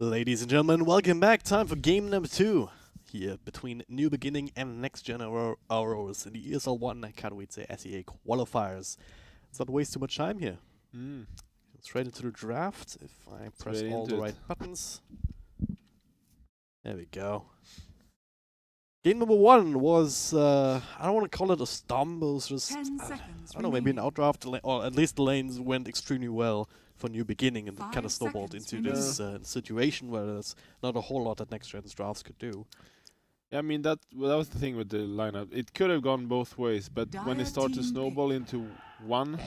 Ladies and gentlemen, welcome back. Time for game number 2 here between New Beginning and Next Gen Auroras in the ESL 1 Katowice SEA Qualifiers. Let's not waste too much time here. Straight into the draft. If I press all the right buttons. There we go. Game number 1 was, I don't want to call it a stumble, it was just, I don't know, maybe an outdraft, or at least the lanes went extremely well for New Beginning, and it kind of snowballed into this situation where there's not a whole lot that Next Gen's drafts could do. Yeah, I mean, that was the thing with the lineup. It could have gone both ways, but when it started to snowball into one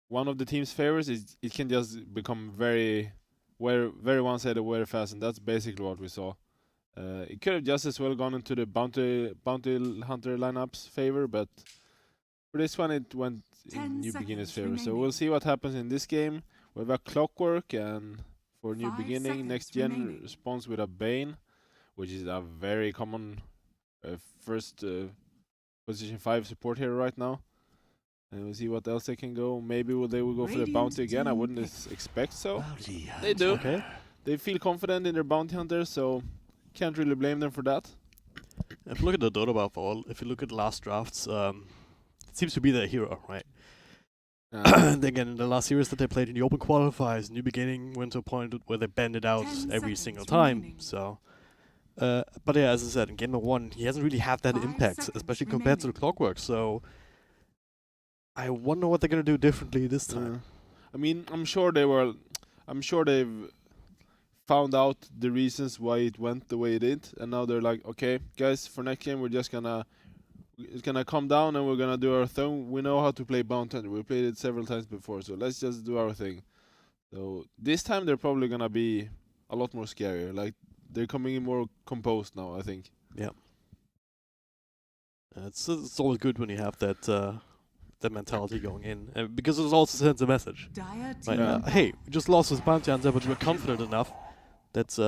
of the team's favors, it can just become very one-sided very fast, and that's basically what we saw. It could have just as well gone into the bounty hunter lineup's favor, but for this one it went in New Beginning's favor. So we'll see what happens in this game. We have a Clockwork, and for New Beginning, Next Gen responds with a Bane, which is a very common first position 5 support hero right now. And we'll see what else they can go. Maybe they will go for the bounty again. I wouldn't expect so. They do. Okay. They feel confident in their bounty hunters, so can't really blame them for that. If you look at the Dota buff, if you look at last drafts, it seems to be their hero, right? Again, in the last series that they played in the open qualifiers, New Beginning went to a point where they banned it out every single time. So, but yeah, as I said, in game number 1, he hasn't really had that impact, especially compared to the Clockwork. So, I wonder what they're gonna do differently this time. I mean, I'm sure they've found out the reasons why it went the way it did, and now they're like, okay, guys, for next game it's gonna calm down and we're gonna do our thing. We know how to play bounty hunter. We played it several times before, so let's just do our thing. So this time they're probably gonna be a lot more scarier. Like, they're coming in more composed now, I think. Yeah. It's always good when you have that mentality going in, because it also sends a message. Right? Hey, we just lost this bounty hunter, but we're confident enough. That's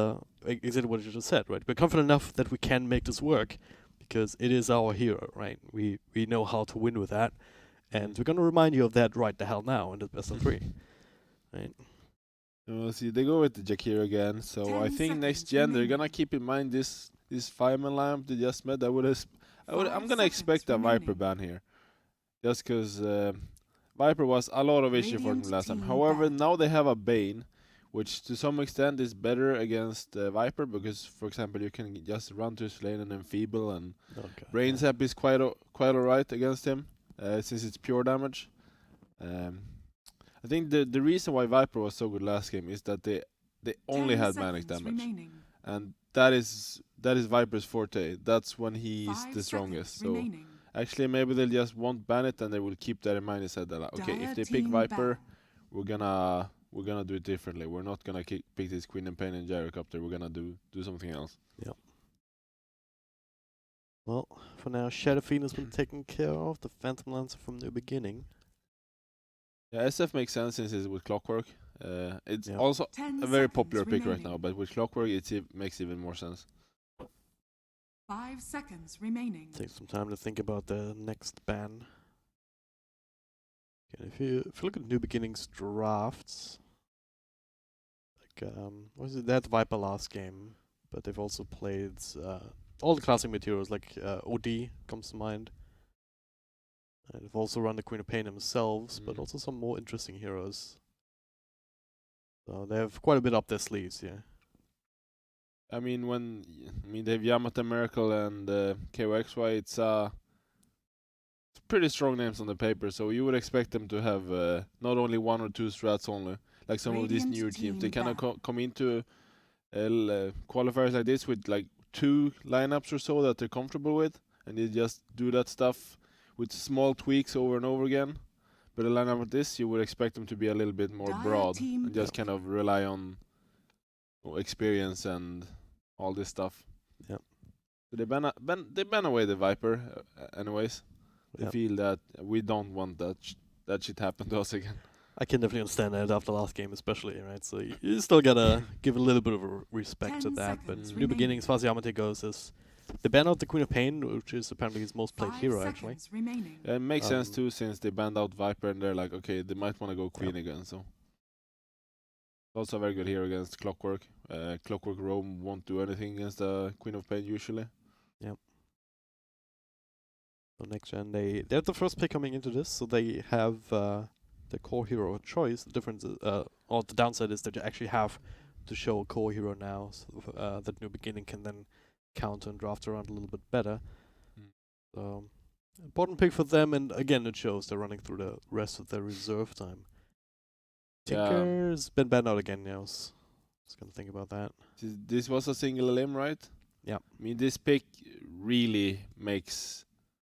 exactly what you just said, right? We're confident enough that we can make this work, because it is our hero, right? We know how to win with that, and we're gonna remind you of that right the hell now in the best of 3, right? We'll see. They go with the Jakir again, so I think Next Gen they're gonna keep in mind this 5-man lineup they just met. I'm gonna expect a Viper ban here, just because Viper was a lot of issue for them last time. However, now they have a Bane, which to some extent is better against Viper, because, for example, you can just run to his lane and enfeeble, and Brain Zap is quite alright against him, since it's pure damage. I think the reason why Viper was so good last game is that they only had manic damage, and that is Viper's forte. That's when he's the strongest. So actually, maybe they'll just won't ban it, and they will keep that in mind and say that, like, okay, if they pick Viper, we're gonna do it differently. We're not gonna pick this Queen and Pain and Gyrocopter. We're gonna do something else. Yep. Well, for now, Shadow Fiend has been taken care of. The Phantom Lancer from New Beginning. Yeah, SF makes sense since it's with Clockwork. It's also a very popular pick right now, but with Clockwork it makes even more sense. 5 seconds remaining. Take some time to think about the next ban. Okay, if you look at New Beginning's drafts, like what is it? They had Viper last game, but they've also played all the classic materials, like OD comes to mind. And they've also run the Queen of Pain themselves, but also some more interesting heroes. So they have quite a bit up their sleeves, yeah. I mean, they have Yamata Miracle and KOXY. It's pretty strong names on the paper, so you would expect them to have not only 1 or 2 strats only, like some of these newer teams. They kind of come into qualifiers like this with like 2 lineups or so that they're comfortable with, and they just do that stuff with small tweaks over and over again. But a lineup like this, you would expect them to be a little bit more broad and just kind of rely on experience and all this stuff. Yep. So they ban away the Viper, anyways. They feel that we don't want that shit happen to us again. I can definitely understand that after last game, especially, right? So you still gotta give a little bit of a respect to that. But New Beginning, as far as Yamate goes, is they ban out the Queen of Pain, which is apparently his most played hero, actually. Yeah, it makes sense too, since they banned out Viper, and they're like, okay, they might want to go Queen again, so. Also very good here against Clockwork. Clockwork Rome won't do anything against the Queen of Pain usually. So next gen, they're the first pick coming into this, so they have the core hero of choice. The difference is, or the downside is that you actually have to show a core hero now, so that New Beginning can then counter and draft around a little bit better. So important pick for them, and again it shows they're running through the rest of their reserve time. Yeah. Tinker's been banned out again now. I was gonna think about that. This was a single limb, right? Yeah. I mean, this pick really makes.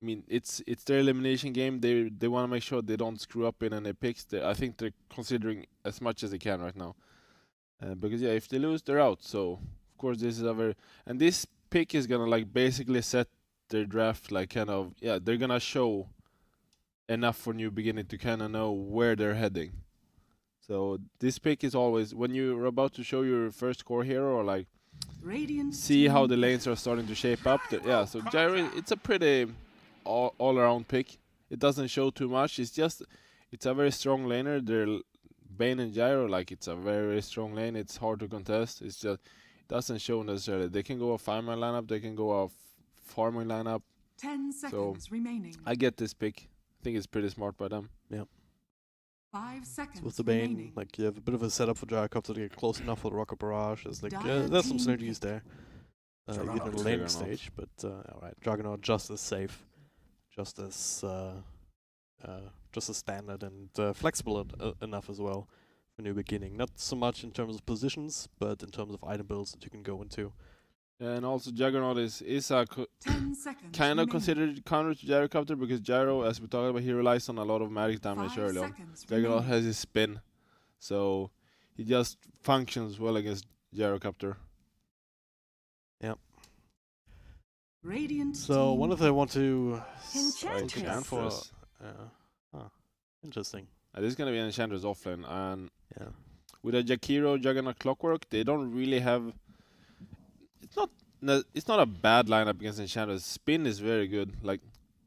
I mean, it's their elimination game. They want to make sure they don't screw up in any picks. I think they're considering as much as they can right now. Because yeah, if they lose, they're out. So of course this is and this pick is gonna like basically set their draft like kind of they're gonna show enough for New Beginning to kind of know where they're heading. So this pick is always when you're about to show your first core hero or like see how the lanes are starting to shape up. So Gyro, it's a pretty all-around pick. It doesn't show too much. It's a very strong laner. They're Bane and Gyro, like it's a very strong lane. It's hard to contest. It's just it doesn't show necessarily. They can go a 5-man lineup. They can go a farming lineup. 10 seconds remaining. I get this pick. I think it's pretty smart by them. Yeah. 5 seconds So with the Bane, remaining. like you have a bit of a setup for Gyrocopter to get close enough for the Rocket Barrage. There's like Dire there's some team synergies there. Even in the Juggernaut. laning stage, but alright, Juggernaut just as safe, just as standard and flexible enough as well for New Beginning. Not so much in terms of positions, but in terms of item builds that you can go into. And also Juggernaut is a 10 seconds kind of remaining. considered counter to Gyrocopter because Gyro, as we talked about, he relies on a lot of magic damage 5 early on. seconds Juggernaut remaining. has his spin, so he just functions well against Gyrocopter. Radiant So team one if they want to Enchantress. look out for Enchantress. interesting. This is gonna be an Enchantress offlane, and Yeah. with a Jakiro, Juggernaut, Clockwork, they don't really have. It's not a bad lineup against Enchantress. Spin is very good, like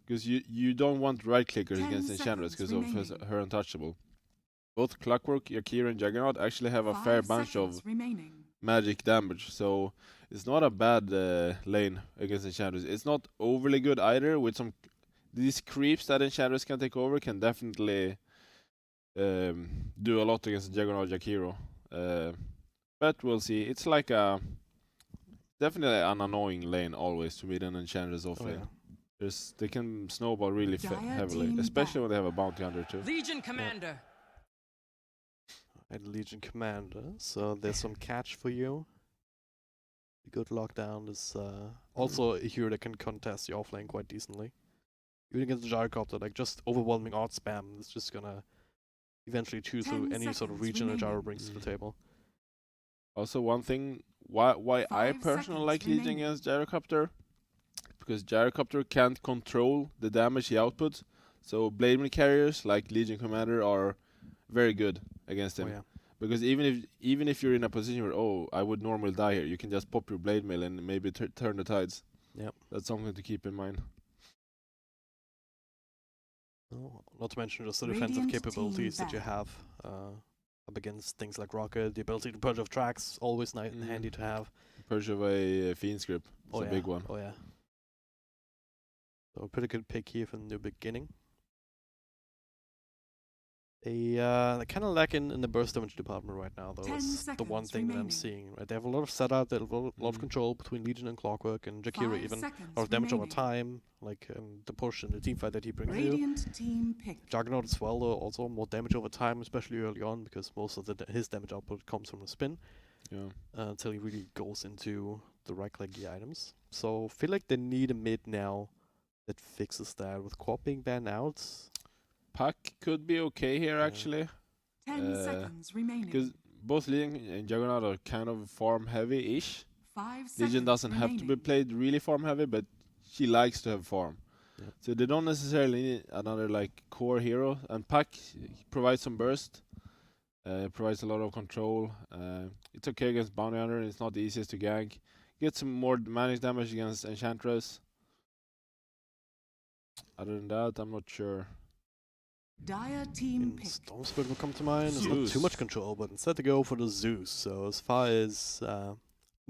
because you don't want right clickers 10 against Enchantress because seconds of remaining. her untouchable. Both Clockwork, Yakira, and Juggernaut actually have a 5 fair bunch of seconds remaining. magic damage, so it's not a bad lane against Enchantress. It's not overly good either. With these creeps that Enchantress can take over can definitely do a lot against Juggernaut Jakiro. But we'll see. It's like definitely an annoying lane always to beat an Enchantress off Oh, lane. yeah. They can snowball really Dire heavily, team especially when they have a bounty hunter too. Legion Commander. And Legion Commander, so there's some catch for you. The good lockdown is also a hero that can contest the offlane quite decently. Even against the Gyrocopter, like just overwhelming art spam is just gonna eventually chew 10 through any sort of seconds region that Gyro remaining. brings to the table. Also, one thing why I 5 personally seconds like Legion remaining. against Gyrocopter, because Gyrocopter can't control the damage he outputs. So Blade Mail carriers like Legion Commander are very good against Oh him. yeah. Because even if you're in a position where I would normally die here, you can just pop your Blade Mail and maybe turn the tides. Yep. That's something to keep in mind. Oh, not to mention just the defensive Radiant capabilities team that you back. have up against things like Rocket, the ability to purge off tracks, always nice and handy to have. Purge away Fiend Script. It's Oh a yeah. big one. Oh yeah. So a pretty good pick here from the New Beginning. They kind of lack in the burst damage department right now, though. 10 Is the one seconds thing that I'm remaining. seeing. Right, they have a lot of setup, they have a lot of Mhm. control between Legion and Clockwork and Jakira 5 even. A seconds lot of damage over remaining. time, like the push and the team fight that he brings you. Radiant team picked. Juggernaut as well, though, also more damage over time, especially early on, because most of his damage output comes from the spin. Yeah. Until he really goes into the right-clicky items. So feel like they need a mid now that fixes that. With Quap being banned out, Pack could be okay here Yeah. actually. 10 seconds remaining. Because both Legion and Juggernaut are kind of farm heavy-ish. 5 seconds Legion doesn't have to be remaining. played really farm heavy, but she likes to have farm. Yep. So they don't necessarily need another like core hero. And Pack provides some burst, provides a lot of control. It's okay against Bounty Hunter, and it's not the easiest to gank. Get some more magic damage against Enchantress. Other than that, I'm not sure. Dire team pick. Stormspirit will come to mind. It's not too Zeus. much control, but instead they go for the Zeus. So as far as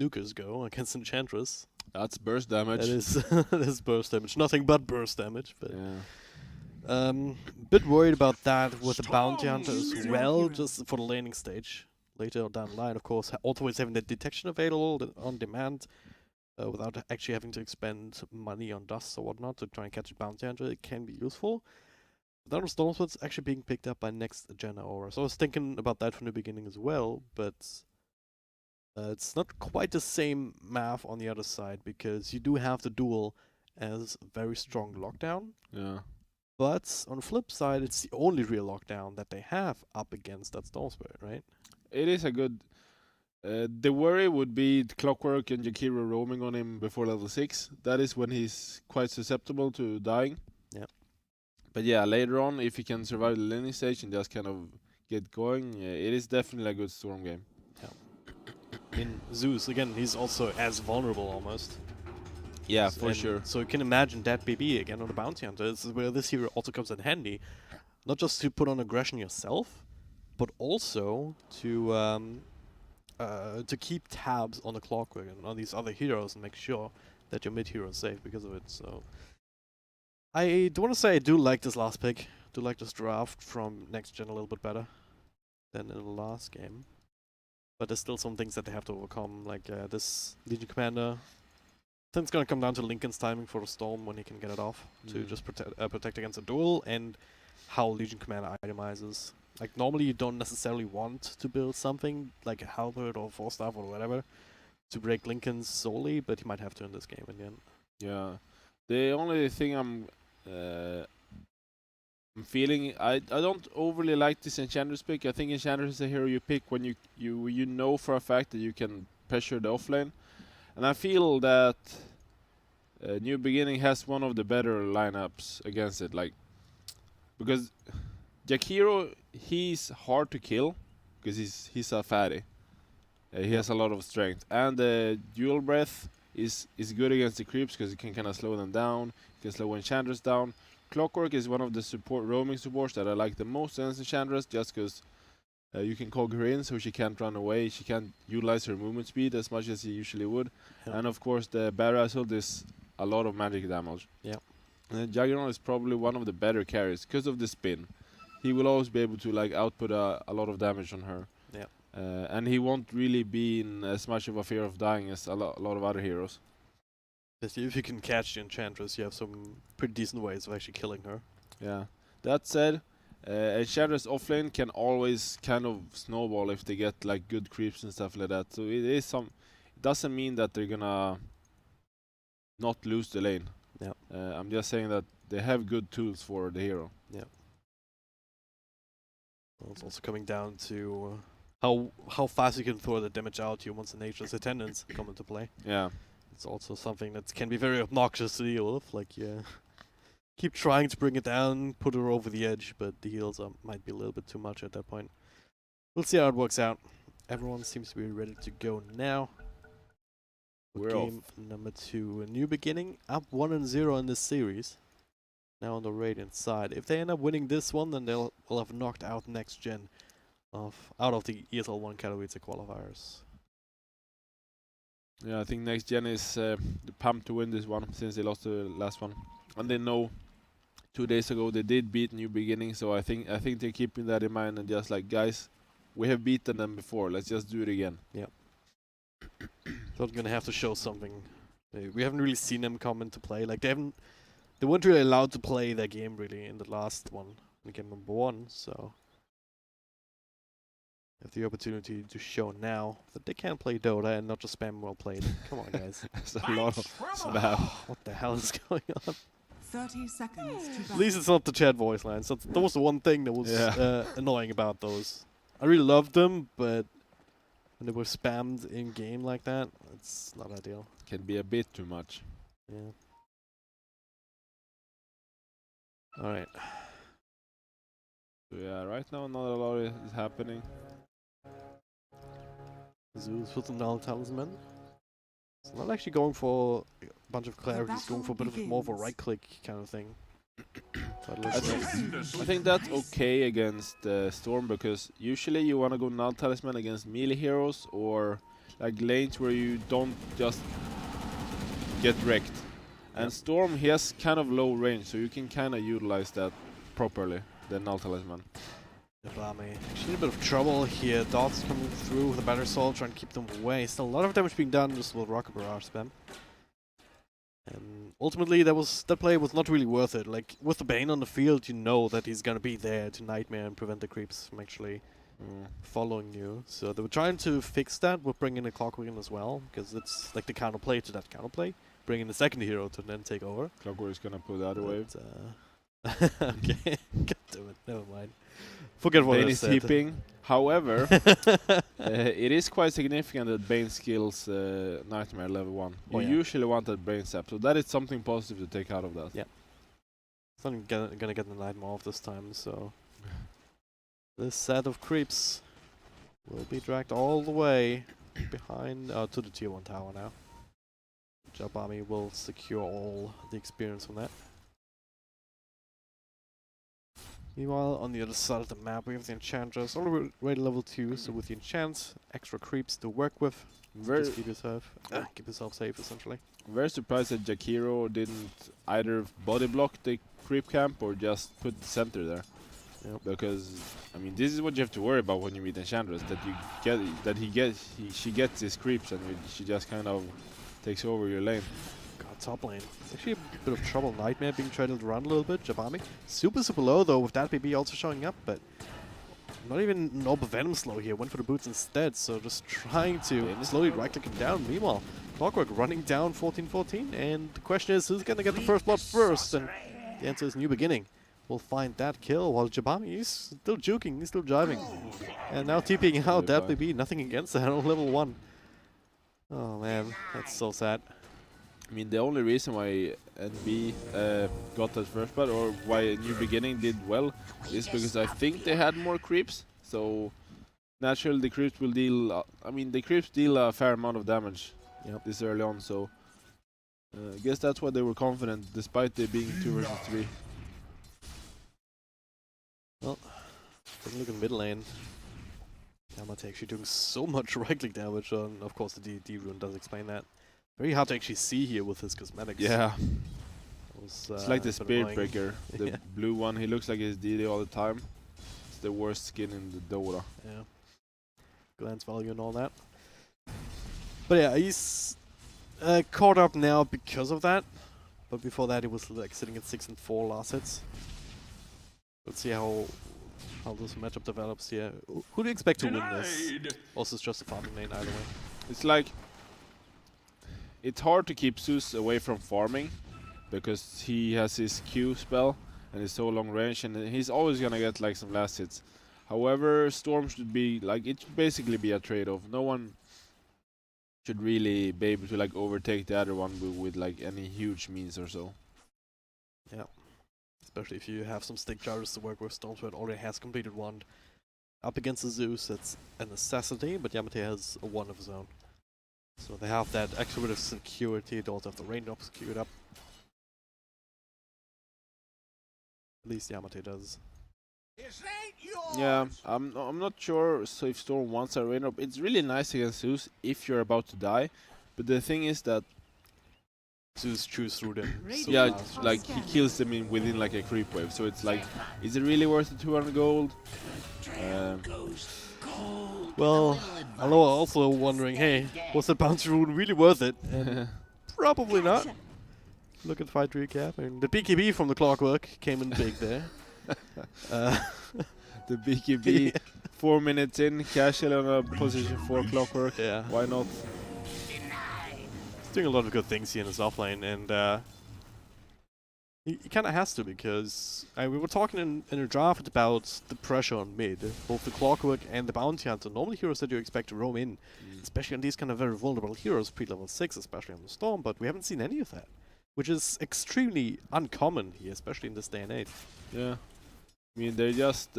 nukers go against Enchantress, That's burst damage. that is that is burst damage. Nothing but burst damage. But Yeah. bit worried about that with the Bounty Hunter as Strong well, hero. just for the laning stage. Later down the line, of course, always having the detection available on demand, without actually having to expend money on dust or whatnot to try and catch a Bounty Hunter, it can be useful. That was Stormspirit's actually being picked up by next gen Aura. So I was thinking about that from the beginning as well, but it's not quite the same math on the other side, because you do have the duel as very strong lockdown, Yeah. but on the flip side, it's the only real lockdown that they have up against that Stormspirit, right? It is a good. The worry would be Clockwork and Jakiro roaming on him before level 6. That is when he's quite susceptible to dying. Yeah. But yeah, later on, if he can survive the laning stage and just kind of get going, it is definitely a good Storm game. In Zeus, again, he's also as vulnerable almost. Yeah, And for sure. So you can imagine that BB again on the Bounty Hunter. This is where this hero also comes in handy. Not just to put on aggression yourself, but also to keep tabs on the Clockwork and on these other heroes and make sure that your mid hero is safe because of it. So I do want to say I do like this last pick. Do like this draft from next gen a little bit better than in the last game. But there's still some things that they have to overcome, like this Legion Commander. I think it's gonna come down to Lincoln's timing for the Storm when he can get it off to just protect against a duel, and how Legion Commander itemizes. Like normally you don't necessarily want to build something like a Halberd or Force Staff or whatever to break Lincoln's solely, but he might have to in this game in the end. Yeah. The only thing I'm feeling, I don't overly like this Enchantress pick. I think Enchantress is a hero you pick when you know for a fact that you can pressure the offlane. And I feel that New Beginning has one of the better lineups against it. Like, because Jakiro, he's hard to kill because he's a fatty. He has a lot of strength, and Dual Breath is good against the creeps because it can kind of slow them down. It can slow Enchantress down. Clockwork is one of the roaming supports that I like the most against Enchantress, just because you can cog her in so she can't run away. She can't utilize her movement speed as much as she usually would. Yeah. And of course the Barazzle does a lot of magic damage. Yeah. And Juggernaut is probably one of the better carries because of the spin. He will always be able to like output a lot of damage on her. Yeah. And he won't really be in as much of a fear of dying as a lot of other heroes. If you can catch the Enchantress, you have some pretty decent ways of actually killing her. Yeah. That said, Enchantress offlane can always kind of snowball if they get like good creeps and stuff like that. So it is some. It doesn't mean that they're gonna not lose the lane. Yeah. I'm just saying that they have good tools for the hero. Yeah. Well, it's also coming down to how fast you can throw the damage out to once the Nature's Attendants come into play. Yeah. It's also something that can be very obnoxious to deal with. Like, yeah, keep trying to bring it down, put her over the edge, but the heals might be a little bit too much at that point. We'll see how it works out. Everyone seems to be ready to go now. We're Game number 2, a new beginning, up 1-0 in this series. Now on the Radiant side. If they end up winning this one, then will have knocked out next gen out of the ESL 1 Katowice qualifiers. Yeah, I think next gen is pumped to win this one since they lost the last one, and they know 2 days ago they did beat New Beginning, so I think they're keeping that in mind and just like, guys, we have beaten them before, let's just do it again. Yeah. So they're gonna have to show something. We haven't really seen them come into play. Like they weren't really allowed to play their game really in the last one, in game number 1. So they have the opportunity to show now that they can play Dota and not just spam well played. Come on, guys. That's a lot of spam. What the hell is going on? 30 seconds to At battle. least it's not the chat voice lines. That was the one thing that was Yeah. annoying about those. I really loved them, but when they were spammed in game like that, it's not ideal. Can be a bit too much. Yeah. All right. So yeah, right now not a lot is happening. Zeus with the null talisman. It's not actually going for a bunch of clarity. He's going for a bit of more of a begins. right click kind of thing. But it looks like I think that's okay against Storm, because usually you want to go null talisman against melee heroes or like lanes where you don't just get wrecked. And Storm, he has kind of low range, so you can kind of utilize that properly, the null talisman. Jabami actually in a bit of trouble here. Dots coming through with a better soul, trying to keep them away. Still a lot of damage being done just with Rocket Barrage spam. And ultimately, that play was not really worth it. Like, with the Bane on the field, you know that he's gonna be there to Nightmare and prevent the creeps from actually following you. So they were trying to fix that with bringing a Clockwork in as well, because it's like the counterplay to that counterplay. Bringing the second hero to then take over. Clockwork is gonna pull the other wave. Okay, god damn it, never mind. Forget what Bane I is said. heaping. However, it is quite significant that Bane skills Nightmare level 1. Oh, You yeah. usually want that Brain Sap, so that is something positive to take out of that. Yeah. It's not gonna get the Nightmare off this time, so this set of creeps will be dragged all the way behind to the tier 1 tower now. Jabami will secure all the experience from that. Meanwhile, on the other side of the map, we have the Enchantress, already level 2, so with the enchants, extra creeps to work with. Just keep yourself safe, essentially. Very surprised that Jakiro didn't either body block the creep camp or just put the center there. Yep. Because I mean, this is what you have to worry about when you meet Enchantress, that you get she gets these creeps and she just kind of takes over your lane. God, top lane. It's actually a bit of trouble. Nightmare being traded around a little bit. Jabami super low though, with that BB also showing up, but not even an Orb of Venom slow here. Went for the boots instead, so just trying to slowly right-click him down. Meanwhile, Clockwork running down 14-14, and the question is, who's gonna get the first blood first? And the answer is New Beginning. We'll find that kill, while Jabami is still juking, he's still jiving. And now TPing out that BB, nothing against that on level 1. Oh man, that's so sad. I mean, the only reason why NB got that first blood, or why New Beginning did well, is because I think they had more creeps. So naturally, the creeps will deal. I mean, the creeps deal a fair amount of damage this early on. So I guess that's why they were confident, despite they being 2 versus 3. Well, take a look at the mid lane. Yamate actually doing so much right-click damage, and of course the D rune does explain that. Very hard to actually see here with his cosmetics. Yeah. Was, it's like the a bit Spirit annoying. Breaker, the blue one. He looks like his DD all the time. It's the worst skin in the Dota. Yeah. Glance value and all that. But yeah, he's caught up now because of that. But before that, he was like sitting at 6 and 4 last hits. Let's see how this matchup develops here. Who do you expect to win this? Also, it's just a farming lane either way. It's like, it's hard to keep Zeus away from farming because he has his Q spell and he's so long range, and he's always gonna get like some last hits. However, Storm should be like, it should basically be a trade-off. No one should really be able to like overtake the other one with like any huge means or so. Yeah. Especially if you have some stick charges to work with. Stormsword already has completed one. Up against the Zeus, it's a necessity, but Yamate has a one of his own. So they have that extra bit of security. They also have the raindrops queued up. At least Yamate does. Yeah, I'm not sure. So if Storm wants a raindrop, it's really nice against Zeus if you're about to die. But the thing is that Zeus chews through them. So yeah, fast. like he kills them within like a creep wave. So it's like, is it really worth the 200 gold? Well, Aloha also wondering, hey, was that bounce rune really worth it? And probably not. Look at the fight recap. And the BKB from the Clockwork came in big there. The BKB, 4 minutes in, casually on a position 4 Clockwork. Yeah. Why not? He's doing a lot of good things here in his offlane, and he kind of has to, because we were talking in a draft about the pressure on mid. Both the Clockwork and the Bounty Hunter, normally heroes that you expect to roam in, especially on these kind of very vulnerable heroes, pre-level 6, especially on the Storm, but we haven't seen any of that, which is extremely uncommon here, especially in this day and age. Yeah. I mean, they just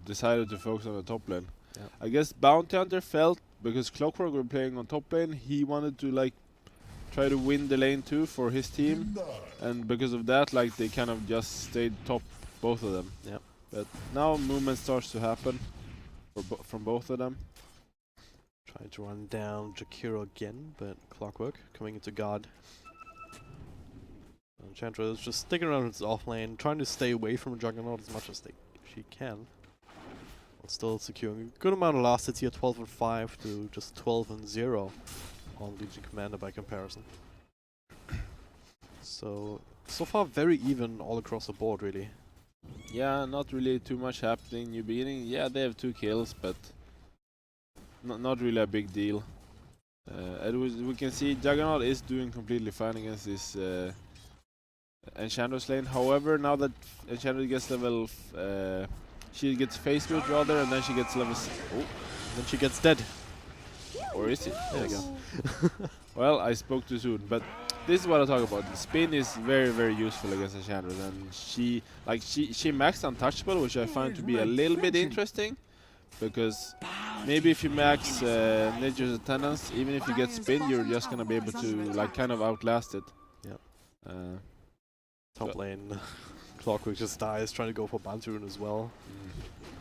decided to focus on the top lane. Yeah. I guess Bounty Hunter felt, because Clockwork were playing on top lane, he wanted to like try to win the lane too for his team, and because of that, like they kind of just stayed top, both of them. Yep. But now movement starts to happen from both of them. Trying to run down Jakiro again, but Clockwork coming into guard. Enchantress is just sticking around its off lane, trying to stay away from Juggernaut as much as she can. While still securing a good amount of last hits here, 12-5 to just 12-0 on Legion Commander by comparison. So far very even all across the board, really. Yeah, not really too much happening. New beginning, yeah, they have 2 kills, but not really a big deal. We can see Juggernaut is doing completely fine against this Enchantress lane. However, now that Enchantress gets level, she gets face boot rather, and then she gets level. Oh, Then she gets dead. or is it? There you Yes. Well, I spoke too soon, but this is what I talk about. The spin is very useful against Enchantress, and she maxed Untouchable, which I find to be a little bit interesting, because maybe if you max Nature's Attendance, even if you get spin, you're just gonna be able to like kind of outlast it. Yeah. Top lane, Clockwork just dies trying to go for Bounty Rune as well.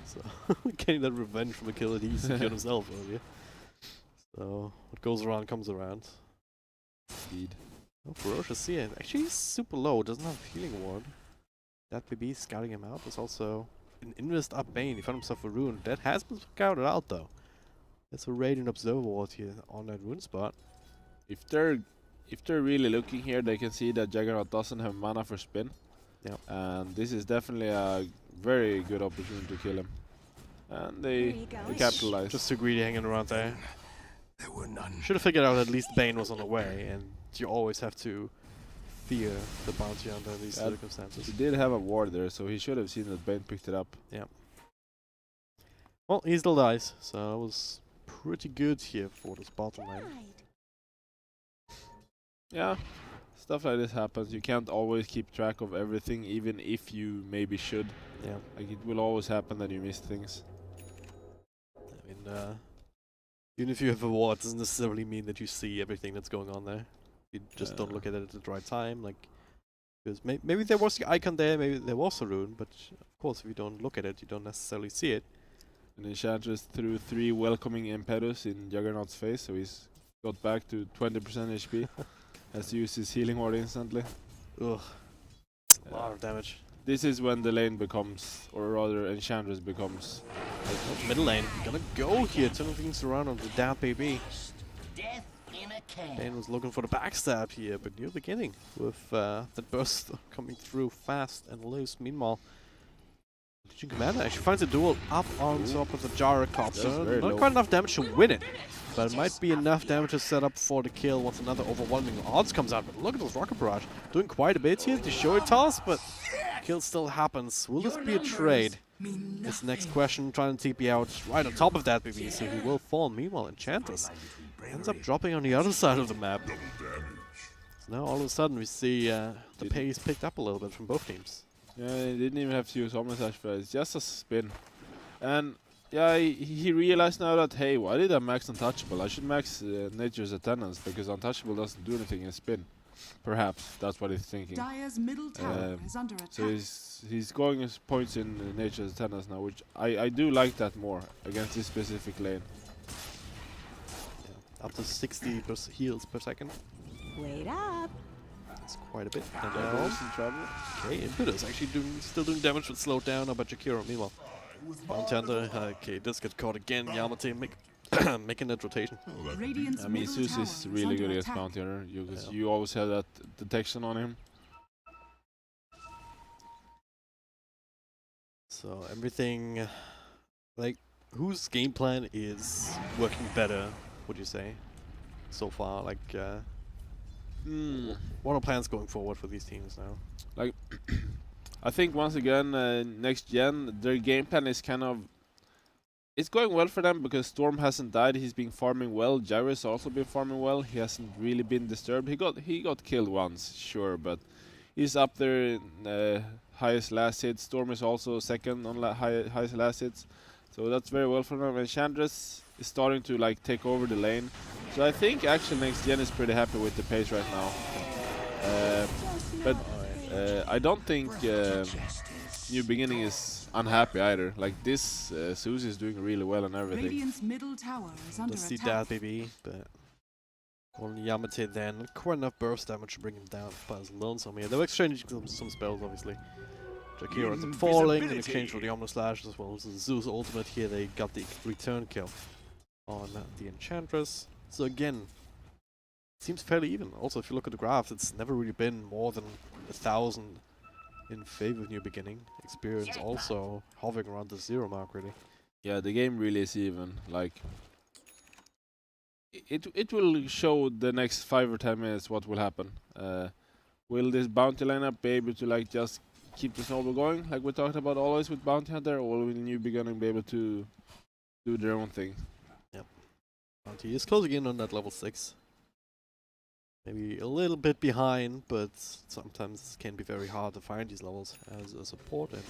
So getting that revenge from a kill that he secured himself earlier. So what goes around comes around. Indeed. Oh, Ferocious Seer. Actually, he's super low, doesn't have a healing ward. That BB scouting him out was also an invest up Bane. He found himself a rune. That has been scouted out though. There's a Radiant Observer ward here on that rune spot. If they're really looking here, they can see that Juggernaut doesn't have mana for spin. Yeah. And this is definitely a very good opportunity to kill him. And they capitalize. Just too greedy hanging around there. There were none. Should have figured out at least Bane was on the way, and you always have to fear the bounty under these circumstances. He did have a ward there, so he should have seen that Bane picked it up. Yeah. Well, he still dies, so that was pretty good here for this bottom lane. Yeah, stuff like this happens. You can't always keep track of everything, even if you maybe should. Yeah. Like, it will always happen that you miss things. I mean, even if you have a ward, it doesn't necessarily mean that you see everything that's going on there. You just don't look at it at the right time. Like, because maybe there was the icon there, maybe there was a rune, but of course, if you don't look at it, you don't necessarily see it. And Enchantress threw 3 welcoming Impetus in Juggernaut's face, so he's got back to 20% HP. Has to use his healing ward instantly. Ugh. A lot of damage. This is when the lane becomes, or rather Enchantress becomes. Middle lane, gonna go here, turning things around on the down baby. Bane was looking for the backstab here, but new beginning with that burst coming through fast and loose. Meanwhile, Legion Commander actually finds a duel up on top of the Gyrocopter. Not quite enough damage to win it, but it might be enough damage to set up for the kill once another overwhelming odds comes out. But look at this Rocket Barrage doing quite a bit here to show it toss, but kill still happens. Will this be a trade? This next question, trying to TP out right on top of that BB, so he will fall. Meanwhile, Enchantress ends up dropping on the other side of the map. So now all of a sudden we see the pace picked up a little bit from both teams. Yeah, he didn't even have to use Omnislash for it. It's just a spin. And yeah, he realized now that, hey, why did I max Untouchable? I should max Nature's Attendance, because Untouchable doesn't do anything in spin. Perhaps that's what he's thinking. Dire's middle tower is under attack. So he's going his points in Nature's Attendance now, which I do like that more against this specific lane. Yeah, up to 60 heals per second. Wait up. That's quite a bit. And Juggernaut's in trouble. okay, Impetus actually still doing damage, but slowed down now by Jakiro. Meanwhile, Bounty Hunter, okay, does get caught again. Yamate making that rotation. Radiant's I mean, middle Zeus tower is really good under against attack. Bounty Hunter, because you always have that detection on him. So everything, like, whose game plan is working better, would you say, so far? Like, what are plans going forward for these teams now? Like, I think once again, next gen, their game plan is kind of, it's going well for them because Storm hasn't died. He's been farming well. Jarvis also been farming well. He hasn't really been disturbed. He got killed once, sure, but he's up there in highest last hits. Storm is also second on highest last hits, so that's very well for them. And Enchantress is starting to like take over the lane. So I think actually next gen is pretty happy with the pace right now. But I don't think New Beginning is unhappy either. Like this, Susie is doing really well and everything. Radiant's middle tower is under Let's see attack. that, baby. But only Yamate then. Not quite enough burst damage to bring him down. But it's lonesome here. They were exchanging some spells, obviously. Jakiro ends up falling in exchange for the Omni Slash as well as the Zeus ultimate here. They got the return kill on the Enchantress. So again, it seems fairly even. Also, if you look at the graphs, it's never really been more than 1,000 in favor of New Beginning. Experience also hovering around the 0 mark, really. Yeah, the game really is even. Like it will show the next 5 or 10 minutes what will happen. Will this bounty lineup be able to like just keep the snowball going, like we talked about always with Bounty Hunter, or will New Beginning be able to do their own thing? Yep. Bounty is closing in on that level 6. Maybe a little bit behind, but sometimes it can be very hard to find these levels as a support. And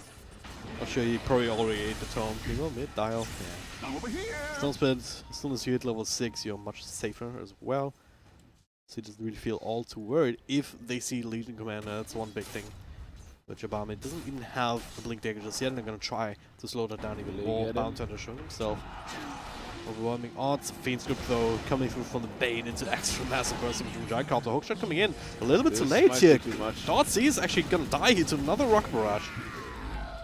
I'll show you probably already ate the tome. You go mid dial. Yeah. Stone Spit, as soon as you hit level 6, you're much safer as well. So you doesn't really feel all too worried if they see Legion Commander. That's one big thing. But Jabami doesn't even have the Blink Dagger just yet, and they're gonna try to slow that down even more. Bounty Hunter showing himself. Overwhelming odds. Fiend Scoop though coming through from the Bane into extra massive burst from Giant the hookshot coming in a little bit too late here. Dotsy is actually gonna die here to another Rocket Barrage.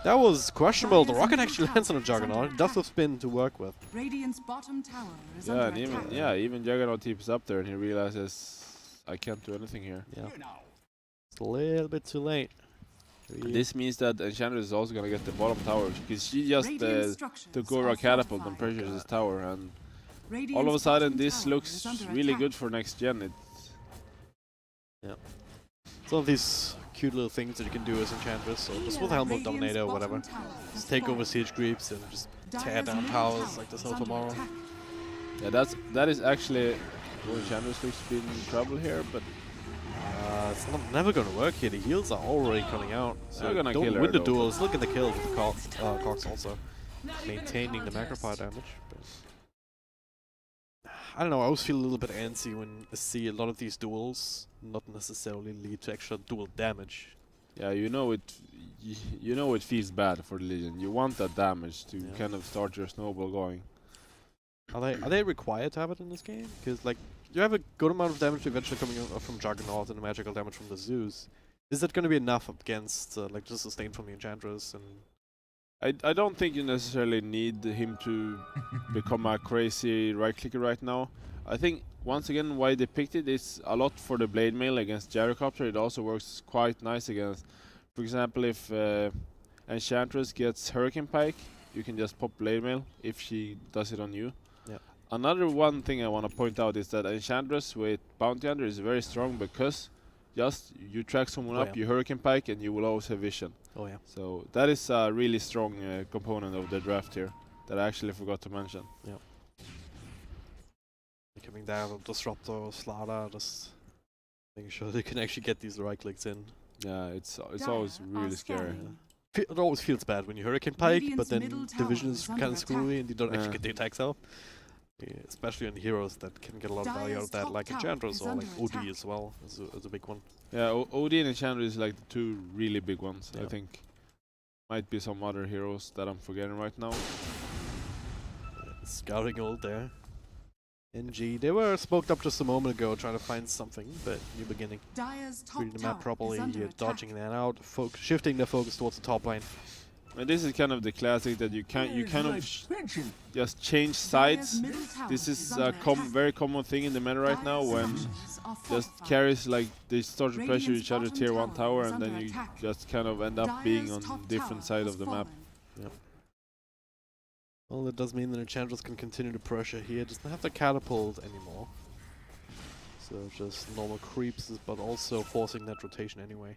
That was questionable. The rocket actually lands on a Juggernaut. It does have spin to work with. Radiant's bottom tower is Yeah, under and attack. even Juggernaut keeps up there and he realizes I can't do anything here. Yeah. It's a little bit too late. This means that Enchantress is also gonna get the bottom tower because she just took over a catapult and pressures this tower, and all of a sudden this looks really good for next gen. Some of these cute little things that you can do as Enchantress, so just with Helm of Dominator or whatever. Just take over siege creeps and just tear down towers like there's no tomorrow. Yeah, that is actually Enchantress looks to be in trouble here, but it's never gonna work here. The heals are already coming out. So they're gonna don't kill her win the though. duels. Look at the kill with the Cox also. Maintaining the macropire damage. But I don't know, I always feel a little bit antsy when I see a lot of these duels not necessarily lead to extra duel damage. yeah, you know it feels bad for the Legion. You want that damage to kind of start your snowball going. Are they required to have it in this game? Because like you have a good amount of damage eventually coming from Juggernaut and the magical damage from the Zeus. Is that going to be enough against like just sustain from the Enchantress? And I don't think you necessarily need him to become a crazy right clicker right now. I think once again why they picked it is a lot for the blade mail against Gyrocopter. It also works quite nice against, for example, if Enchantress gets Hurricane Pike, you can just pop blade mail if she does it on you. Another one thing I want to point out is that Enchantress with Bounty Hunter is very strong because just you track someone up, you Hurricane Pike, and you will always have vision. oh yeah. So that is a really strong component of the draft here that I actually forgot to mention. Coming down, Disruptor, Slaughter, just making sure they can actually get these right clicks in. Yeah, it's always really scary. It always feels bad when you Hurricane Pike, but Radiant's then middle tower Division is is kind under of screwy attack. and you don't actually Yeah. get the attacks out. Yeah, especially on heroes that can get a lot of value out of that, Dire's like top Enchantress tower or is like under OD attack. as well, is a big one. Yeah, OD and Enchantress is like the two really big ones. I Yeah. think might be some other heroes that I'm forgetting right now. Scouting ult there. NG, they were smoked up just a moment ago trying to find something, but New Beginning. Dire's top Reading the tower map properly, is under you're attack. dodging that out, shifting their focus towards the top lane. And this is kind of the classic that you kind of just change Dire's sides. middle tower This is under a attack. very common thing in the meta right now Dire's when structures are just fortified. carries like they start to pressure Radiant's each other bottom tier 1 tower tower is and then under you attack. just kind of end up being Dire's on top different tower side has of the map. fallen. Well, that does mean that Enchantress can continue to pressure here, doesn't have the catapult anymore. So just normal creeps, but also forcing that rotation anyway.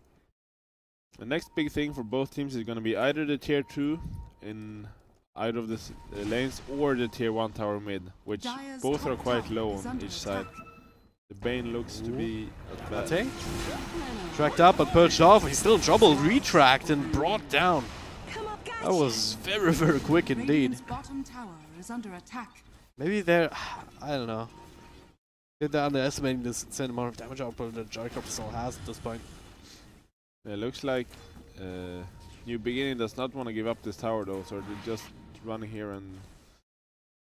The next big thing for both teams is going to be either the tier 2 in either of the lanes or the tier 1 tower mid, which Dire's both top are quite tower low is on under each side. attack. The Bane looks to be at Mate? Tracked up but perched off, he's still in trouble, retracked and brought down. That was very, very quick indeed. Radiant's bottom tower is under attack. Maybe they're, I don't know. They're underestimating this insane amount of damage output that Gyrocopter still has at this point. It looks like New Beginning does not want to give up this tower though, so they're just running here and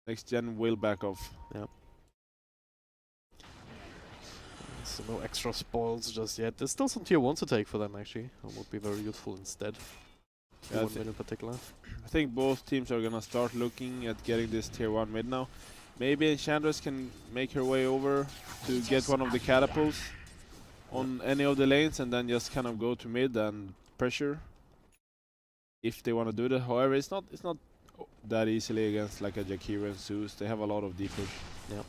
next gen will back off. Yep. So no extra spoils just yet. There's still some tier 1s to take for them actually. That would be very useful instead. Yeah, Tier 1 mid in particular. I think both teams are gonna start looking at getting this tier 1 mid now. Maybe Enchantress can make her way over to get one of the catapults on any of the lanes and then just kind of go to mid and pressure if they want to do that. However, it's not that easily against like a Jakira and Zeus. They have a lot of deep push. Yep.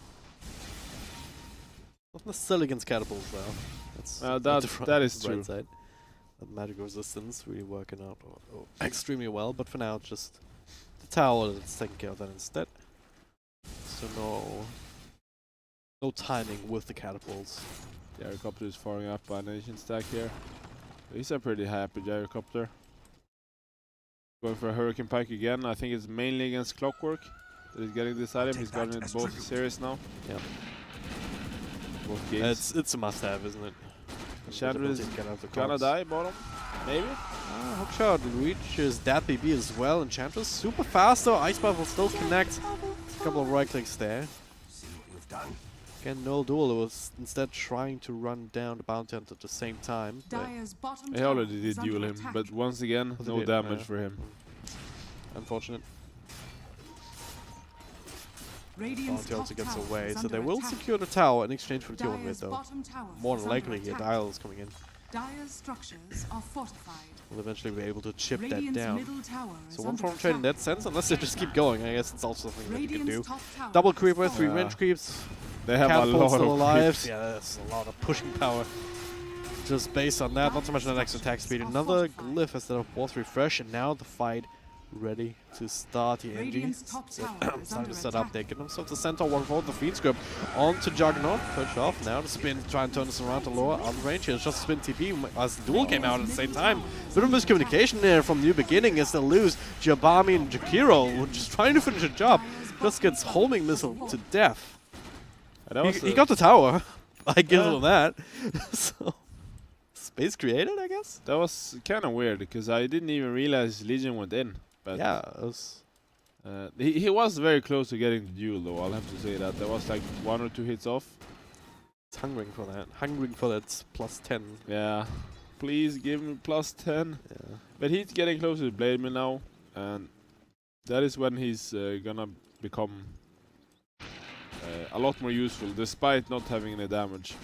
Not necessarily against catapults though. That's that is right true. side. That magic resistance really working out extremely well, but for now it's just the tower that's taking care of that instead. So no timing with the catapults. Gyrocopter is firing up by Nation Stack here. He's a pretty happy Gyrocopter. Going for a Hurricane Pike again. I think it's mainly against Clockwork that he's getting this item. He's gotten it both series now. Yeah. Both games. It's a must-have, isn't it? Shadow is gonna cards. die bottom, maybe? Hookshot reaches that BB as well. Enchantress super fast though. Ice Buff will still connect. A couple of right clicks there. Again, no duel. It was instead trying to run down the bounty hunter at the same time. Dire's bottom I tower already did is under duel him, attack. but once again, Was no it damage for him. Unfortunate. Radiant's Bounty also top gets tower away, is so under they will attack. secure the tower in exchange for the tier 1 mid Dire's though. bottom tower More is than under likely, a attack. dial is coming in. Dire's structures are fortified. We'll eventually be able to chip Radiant's that down. middle tower is So one under form trade in attack. that sense, unless they just keep going. I guess it's also something that you can Radiant's do. top tower Double is creeper, 3 Yeah. range creeps. They have a Catapult lot still of alive. creeps. Yeah, that's a lot of pushing power. Just based on that, not so much an extra attack speed. Another glyph instead of boss refresh, and now the fight ready to start. The NG Radiant's top tower is time under to set attack. up. They get themselves the center 1-4, the feed script onto Juggernaut. Push off now. The spin, try and turn this around to lower out of range. It's just spin TP as the duel came out at the same time. Bit of miscommunication there from New Beginning as they lose. Jabami and Jakiro, who are just trying to finish a job, just gets homing missile to death. And that He got the tower. I give Yeah. him that. So, space created, I guess? that was kind of weird because I didn't even realize Legion went in. But Yeah, it was. he was very close to getting the duel though, I'll have to say that. There was like 1 or 2 hits off. It's hungering for that. Hungering for that plus 10. Yeah. Please give me plus 10. Yeah. But he's getting closer to Blade Me now, and that is when he's gonna become a lot more useful, despite not having any damage.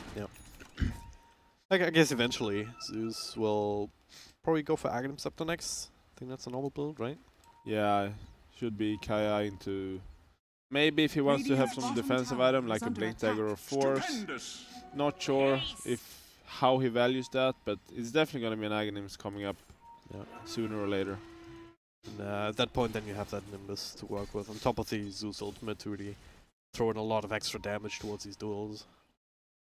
I guess eventually Zeus will probably go for Aghanim Scepter next. I think that's a normal build, right? Yeah, should be Kaya into... Maybe if he wants to have Radiant's some bottom defensive tower item is like a under Blink attack. Dagger or Force. Not sure if how he values that, but it's definitely gonna be an Aghanims coming up Yeah. sooner or later. And at that point, then you have that Nimbus to work with, on top of the Zeus ultimate to really throw in a lot of extra damage towards these duels.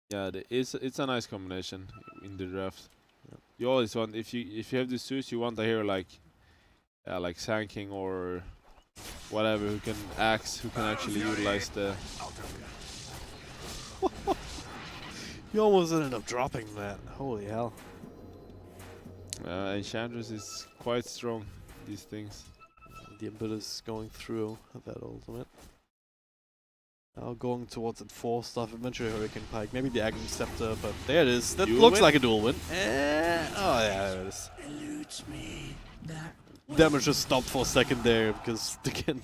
Yeah, it's a nice combination in the draft. Yeah. You always want, if you have the Zeus, you want a hero like Sand King or whatever, who can actually utilize the... You almost ended up dropping that. Holy hell. Enchantress is quite strong, these things. The impetus going through that ultimate. Now going towards that 4 stuff, eventually Hurricane Pike, maybe the Aghanim Scepter, but there it is. That Dual looks win? like a dual win. Oh yeah, there it is. Damage just stopped for a second there because again,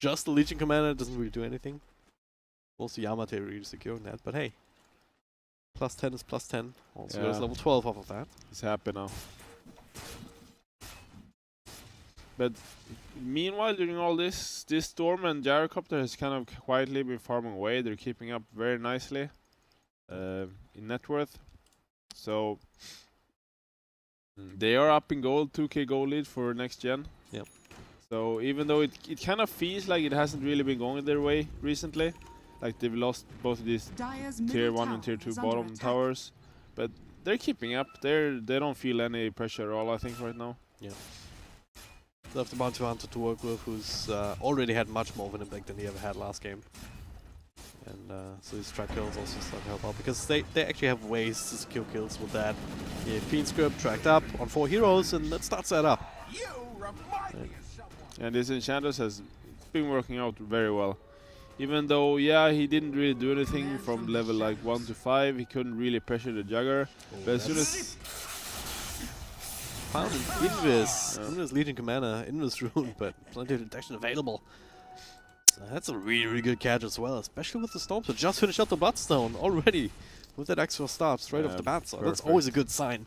just the Legion Commander doesn't really do anything. Also Yamate really securing that, but hey. Plus 10 is plus 10. Also there's Yeah. level 12 off of that. He's happy now. But meanwhile, during all this Storm and Gyrocopter has kind of quietly been farming away. They're keeping up very nicely in net worth. So they are up in gold, 2k gold lead for next gen. Yep. So even though it kind of feels like it hasn't really been going their way recently, like they've lost both of these Dire's tier middle 1 and tower tier 2 is under bottom attack. towers, but they're keeping up. They don't feel any pressure at all, I think, right now. They have the Bounty Hunter to work with, who's already had much more of an impact than he ever had last game. And so these track kills also start to help out because they actually have ways to secure kills with that. Yeah, Fiend Script tracked up on 4 heroes and that starts that up. And this Enchantress has been working out very well. Even though, yeah, he didn't really do anything from level like 1 to 5, he couldn't really pressure the Jugger. But as soon as found an Invis Legion Commander, Invis rune, but plenty of detection available. So that's a really good catch as well, especially with the Storms. So just finished up the Bloodstone already with that extra start straight off the bat. So that's always a good sign.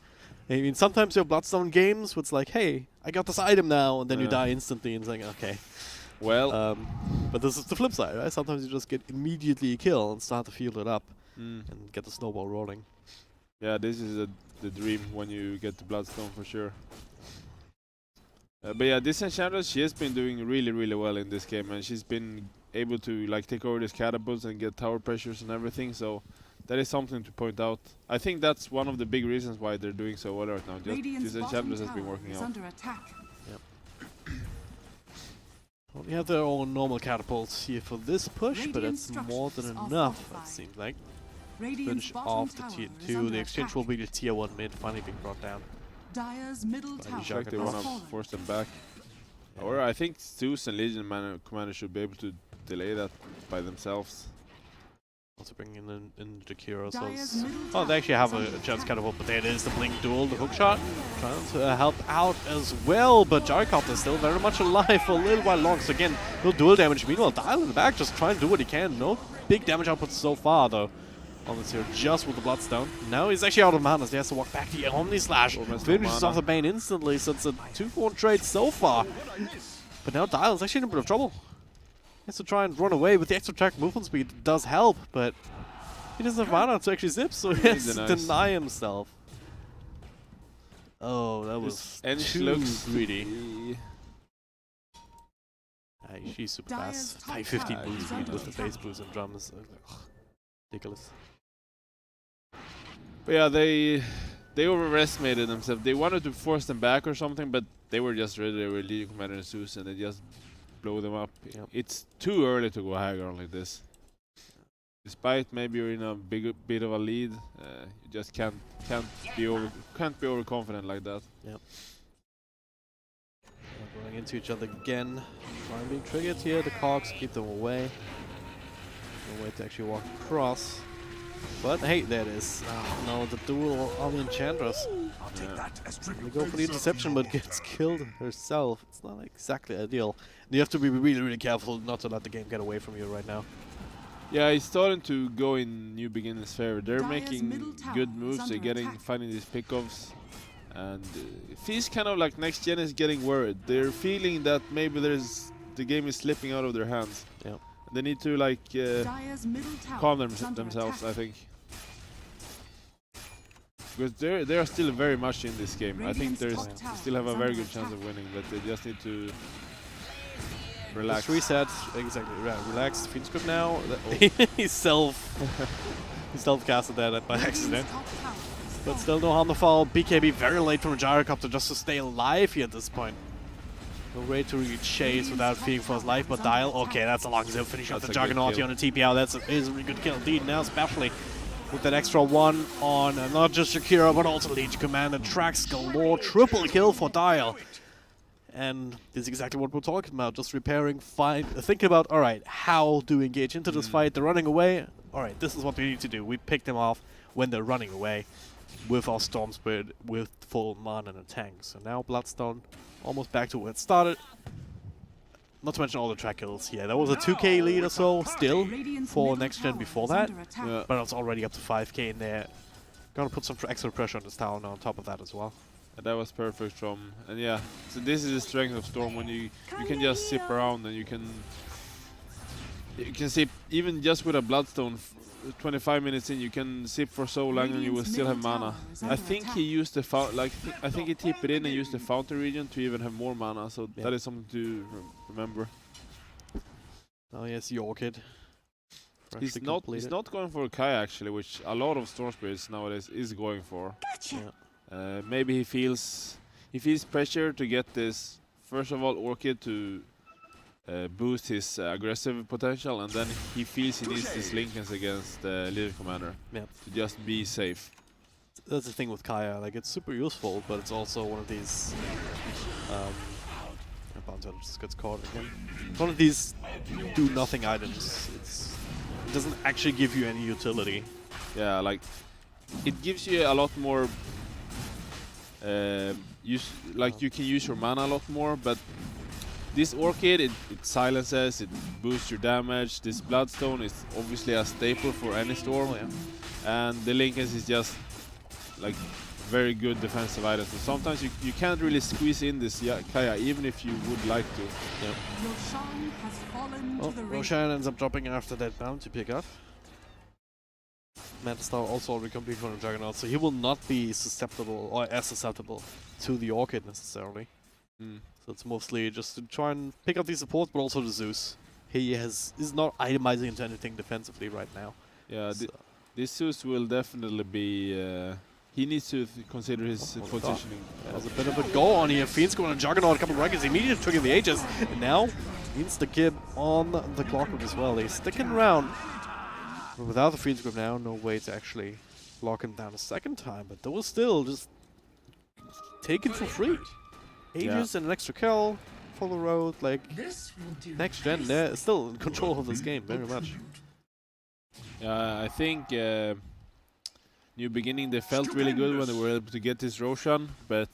I mean, sometimes you have Bloodstone games where it's like, hey, I got this item now, and then you die instantly, and it's like, okay. Well, but this is the flip side, right? Sometimes you just get immediately a kill and start to field it up and get the snowball rolling. Yeah, this is the dream when you get the Bloodstone for sure. But yeah, this Enchantress, she has been doing really well in this game, and she's been able to like take over these catapults and get tower pressures and everything. So that is something to point out. I think that's one of the big reasons why they're doing so well right now. Just this Enchantress has been working out. Under attack. Well, they have their own normal catapults here for this push, but it's more than enough, it seems like. Finish off the tier 2. The exchange will be the tier 1 mid finally being brought down. Dire's middle tower Like they want to force them back. Or I think Zeus and Legion Commander should be able to delay that by themselves. Also bringing in Jakiro. Oh, they actually have a chance kind of up, but there it is, the Blink Duel, the hookshot. Trying to help out as well, but Jarkov is still very much alive for a little while long. So again, no dual damage. Meanwhile, Dial in the back just trying to do what he can. No big damage output so far, though. On this here, just with the Bloodstone. Now he's actually out of mana, so he has to walk back the Omni Slash. Finishes off the Bane instantly, so it's a 2-4 trade so far. But now Dial is actually in a bit of trouble. He has to try and run away with the extra track movement speed. It does help, but he doesn't have mana to actually zip, so he has to deny himself. Oh, that was too greedy. She's super fast. 550 boost speed with the base boost and drums. Ridiculous. But yeah, they overestimated themselves. They wanted to force them back or something, but they were just ready. They were Legion Commander and Zeus, and they just blow them up. Yep. It's too early to go high ground like this. Despite maybe you're in a bit of a lead, you just can't be overconfident like that. Yep. Going into each other again. Trying being triggered here. The cogs keep them away. No way to actually walk across. But hey, there it is. No, the duel on the Enchantress. I'll take that as They go for the interception, but gets killed herself. It's not exactly ideal. You have to be really careful not to let the game get away from you right now. Yeah, he's starting to go in New Beginning's favor. They're making good moves. They're finding these pickoffs. And it feels kind of like next gen is getting worried. They're feeling that maybe the game is slipping out of their hands. Yeah. They need to like calm themselves, I think, because they are still very much in this game. I think they still have a very good chance of winning, but they just need to relax. Just reset, exactly. Relax. Fiend Script now. He self-casted that by accident. But still no harm to fall. BKB very late from a Gyrocopter just to stay alive here at this point. No way to really chase without fearing for his life, but Dial, okay, that's a long zip. Finishing off the Juggernaut here on the TPL. That is a really good kill indeed now, especially with that extra one on not just Shakira, but also Legion Commander. Tracks galore, triple kill for Dial. And this is exactly what we're talking about, just repairing, think about, alright, how do we engage into this fight? They're running away. Alright, this is what we need to do. We pick them off when they're running away with our Storm Spirit, with full mana and a tank. So now Bloodstone almost back to where it started. Not to mention all the track kills. Yeah, that was a 2k lead or so still for next gen before that. Yeah. But it's already up to 5k in there. Gonna put some extra pressure on this tower now on top of that as well. And that was perfect from, and yeah, so this is the strength of Storm, when you can just zip around and you can zip even just with a Bloodstone. 25 minutes in, you can zip for so long and you will still have mana. I think he used the I think he tipped it in and used the fountain region to even have more mana, so that is something to remember. Oh yes, Yorkid. He's not going for a Kai actually, which a lot of Storm Spirits nowadays is going for. Gotcha. Yeah. Maybe he feels pressure to get this, first of all, Orchid to boost his aggressive potential, and then he feels he needs this Lincolns against Leader Commander Yeah. to just be safe. That's the thing with Kaya, like it's super useful, but it's also one of these Bounty Hunter just gets caught again. It's one of these do nothing items. It doesn't actually give you any utility. Yeah, like it gives you a lot more you can use your mana a lot more, but this Orchid, it silences, it boosts your damage. This Bloodstone is obviously a staple for any storm. Oh, yeah. And the Lincolns is just like very good defensive items. So sometimes you can't really squeeze in this Kaya even if you would like to. Yeah. Roshan has fallen to the ring. Roshan ends up dropping after that bounty pickup. Metastar also already completed from the Juggernaut, so he will not be susceptible or as susceptible to the Orchid necessarily. So it's mostly just to try and pick up these supports, but also the Zeus. He is not itemizing into anything defensively right now. Yeah, so this Zeus will definitely be. He needs to consider his positioning. There's a bit of a go on here. Fiend's going to Juggernaut a couple of rankings, immediately triggering the Aegis. And now, insta-kib on the Clockwork as well. They're sticking around. But without the Fiend's Grip now, no way to actually lock him down a second time. But they will still just take it for free. Aegis and an extra kill for the road. Like, next gen, they're still in control of this game very much. Yeah, I think New Beginning, they felt really good when they were able to get this Roshan, but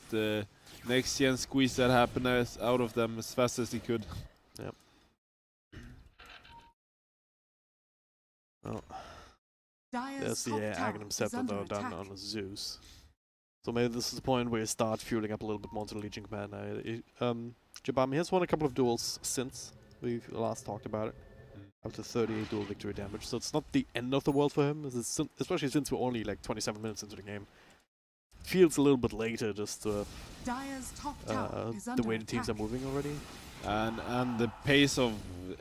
next gen squeezed that happiness out of them as fast as he could. Yep. Well, there's the Aghanim Scepter though done on a Zeus. So maybe this is the point where you start fueling up a little bit more to the Legion Commander. Jabami has won a couple of duels since we last talked about it. Up to 38 dual victory damage, so it's not the end of the world for him, especially since we're only like 27 minutes into the game. Feels a little bit later just to the way the teams are moving already. And the pace of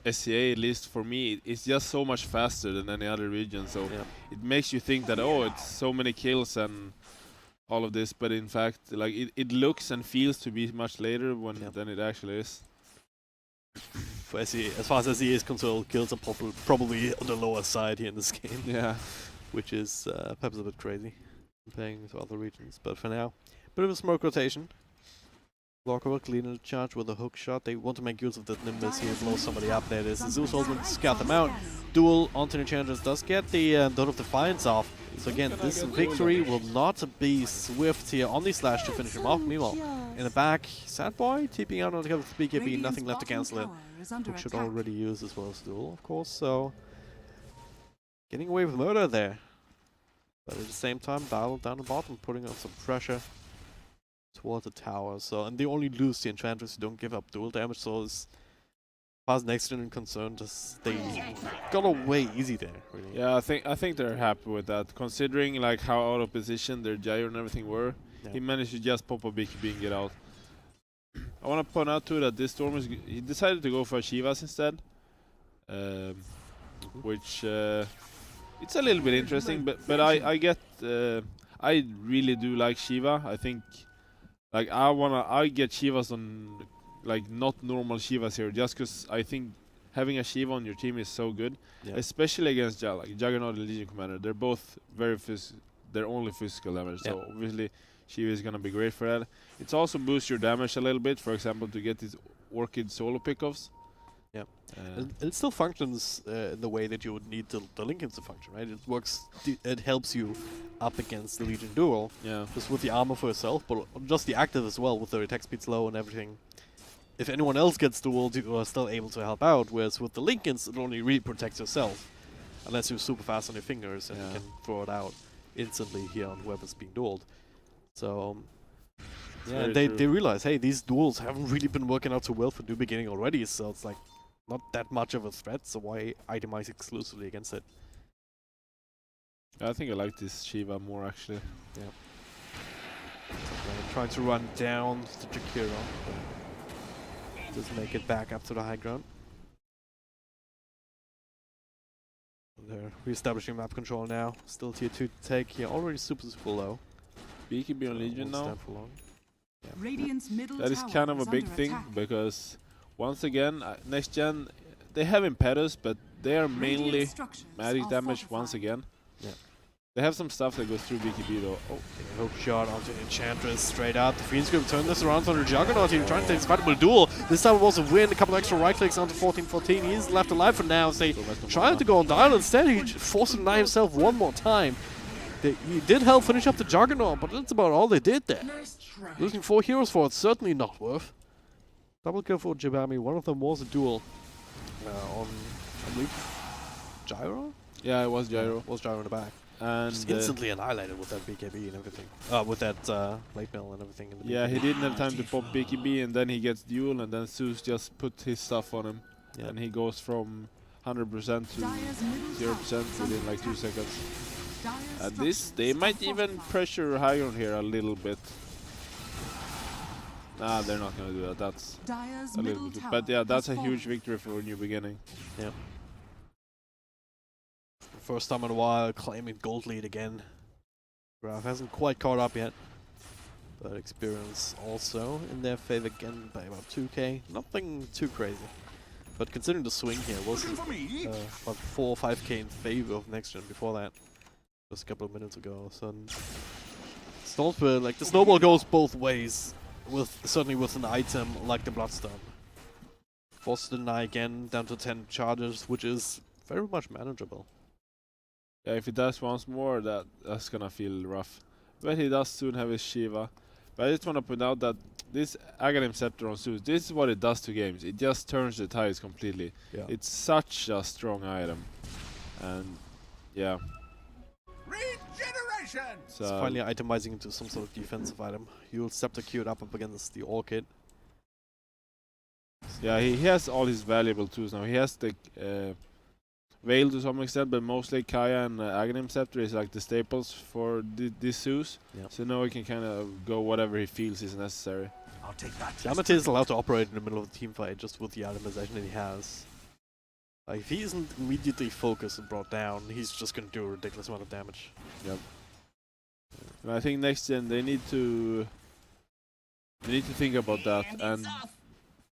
SCA, at least for me, is just so much faster than any other region, so it makes you think that, oh, it's so many kills and all of this, but in fact, like it looks and feels to be much later than it actually is. For SE, as far as SE is concerned, kills are probably on the lower side here in this game. Yeah. Which is perhaps a bit crazy comparing to other regions. But for now, bit of a smoke rotation. Clockwork leading the charge with a hook shot. They want to make use of the Nimbus here, blow somebody up. There it is. The Zeus also wants to scout them out. Duel onto the Enchantress does get the Dot of Defiance off. So again, this victory will not be swift here on the Slash to finish him off. Meanwhile, in the back, Sad Boy TPing out on the cover of BKB, nothing left to cancel it. Hook should already use as well as Duel, of course, so getting away with murder there. But at the same time, Battle down the bottom, putting on some pressure towards the tower. So, and they only lose the Enchantress who don't give up dual damage, so as far as next gen is concerned, just they got away easy there, really. Yeah, I think they're happy with that, considering like how out of position their gyro and everything were. Yeah. He managed to just pop a BKB and get out. I want to point out too that this Storm he decided to go for Shivas instead, which it's a little bit interesting, but I get I really do like Shiva. I think like I get Shivas on like not normal Shivas here, just because I think having a Shiva on your team is so good, especially against like Juggernaut and Legion Commander. They're both very they're only physical damage, so obviously Shiva is gonna be great for that. It's also boosts your damage a little bit, for example, to get these Orchid solo pickoffs. Yeah, and it still functions in the way that you would need the Lincolns to function, right? It works, it helps you up against the Legion duel, just with the armor for yourself, but just the active as well, with the attack speed slow and everything. If anyone else gets dueled, you are still able to help out, whereas with the Lincolns, it only really protects yourself, unless you're super fast on your fingers and you can throw it out instantly here on whoever's being dueled. So, yeah, they realize, hey, these duels haven't really been working out so well for New Beginning already, so it's like not that much of a threat, so why itemize exclusively against it? I think I like this Shiva more, actually. Yeah. Trying to run down the Jakiro. Just make it back up to the high ground. They're re-establishing map control now. Still tier 2 to take here, already super low. BKB on Legion now. Yeah. Radiant's middle that is kind of a big thing, because once again, next gen, they have impetus, but they are mainly Radiant structures magic are damage once fortified. again. Yeah. They have some stuff that goes through BKB though. Oh, Hook shot onto the Enchantress straight up. The Fiend's gonna turn this around on the Juggernaut. He's trying to take his fightable duel. This time it was a win. A couple extra right clicks onto 14-14. He's left alive for now. So trying to go on dial instead. He forced to deny himself one more time. He did help finish up the Juggernaut, but that's about all they did there. Losing 4 heroes for it's certainly not worth. Double kill for Jibami. One of them was a duel on, I believe, Gyro? yeah, it was Gyro. Was Gyro in the back. And Just instantly annihilated with that BKB and everything. With that late mill and everything. In the yeah, he BKB. didn't have time to pop BKB, and then he gets duel, and then Zeus just put his stuff on him, Yeah. and he goes from 100% to Dire's middle 0% tower is within under like 2 attack. seconds. Dire's At this, structures they are might even fortified. pressure high on here a little bit. Nah, they're not gonna do that. That's Dire's a little middle bit. tower But yeah, that's a has huge fallen. victory for a new beginning. First time in a while, claiming gold lead again. Graph hasn't quite caught up yet. But experience also in their favor again by about 2k. Nothing too crazy. But considering the swing here was about 4 or 5k in favor of next gen before that. Just a couple of minutes ago. So Storms were like the snowball goes both ways. Certainly with an item like the Bloodstone. Forced to deny again down to 10 charges, which is very much manageable. Yeah, if he does once more, that's gonna feel rough. But he does soon have his Shiva. But I just want to point out that this Aghanim Scepter on Zeus, this is what it does to games. It just turns the tides completely. Yeah. It's such a strong item. And yeah. Regeneration! So It's finally itemizing into some sort of defensive item. You'll Scepter queued up against the Orchid. yeah, he has all his valuable tools now. He has the Veil to some extent, but mostly Kaya and Aghanim Scepter is like the staples for this Zeus. Yeah. So now he can kind of go whatever he feels is necessary. I'll take that. Yamate is allowed to operate in the middle of the team fight just with the itemization that he has. Like, if he isn't immediately focused and brought down, he's just gonna do a ridiculous amount of damage. Yep. And I think next gen they need to think about that, and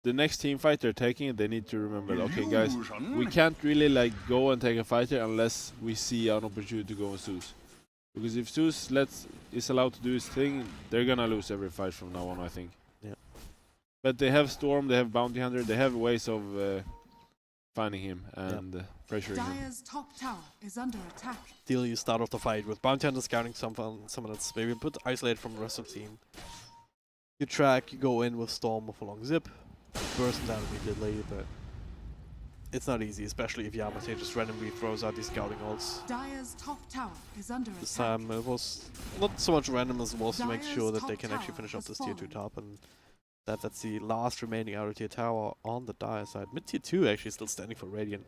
the next team fight they're taking, they need to remember, okay guys, we can't really like go and take a fighter unless we see an opportunity to go on Zeus. Because if Zeus is allowed to do his thing, they're gonna lose every fight from now on, I think. Yeah. But they have Storm, they have Bounty Hunter, they have ways of finding him and pressuring him. Dire's top tower is under attack. Deal, you start off the fight with Bounty Hunter scouting someone that's maybe a bit isolated from the rest of the team. You track, you go in with Storm with a long zip, burst down immediately, but it's not easy, especially if Yamate just randomly throws out these scouting ults. Dire's top tower is under This attack. time it was not so much random as it was to make Dire's sure that top they can actually tower finish off has this tier 2 fallen. top, and that's the last remaining outer tier tower on the Dire side. Mid tier 2 actually still standing for Radiant.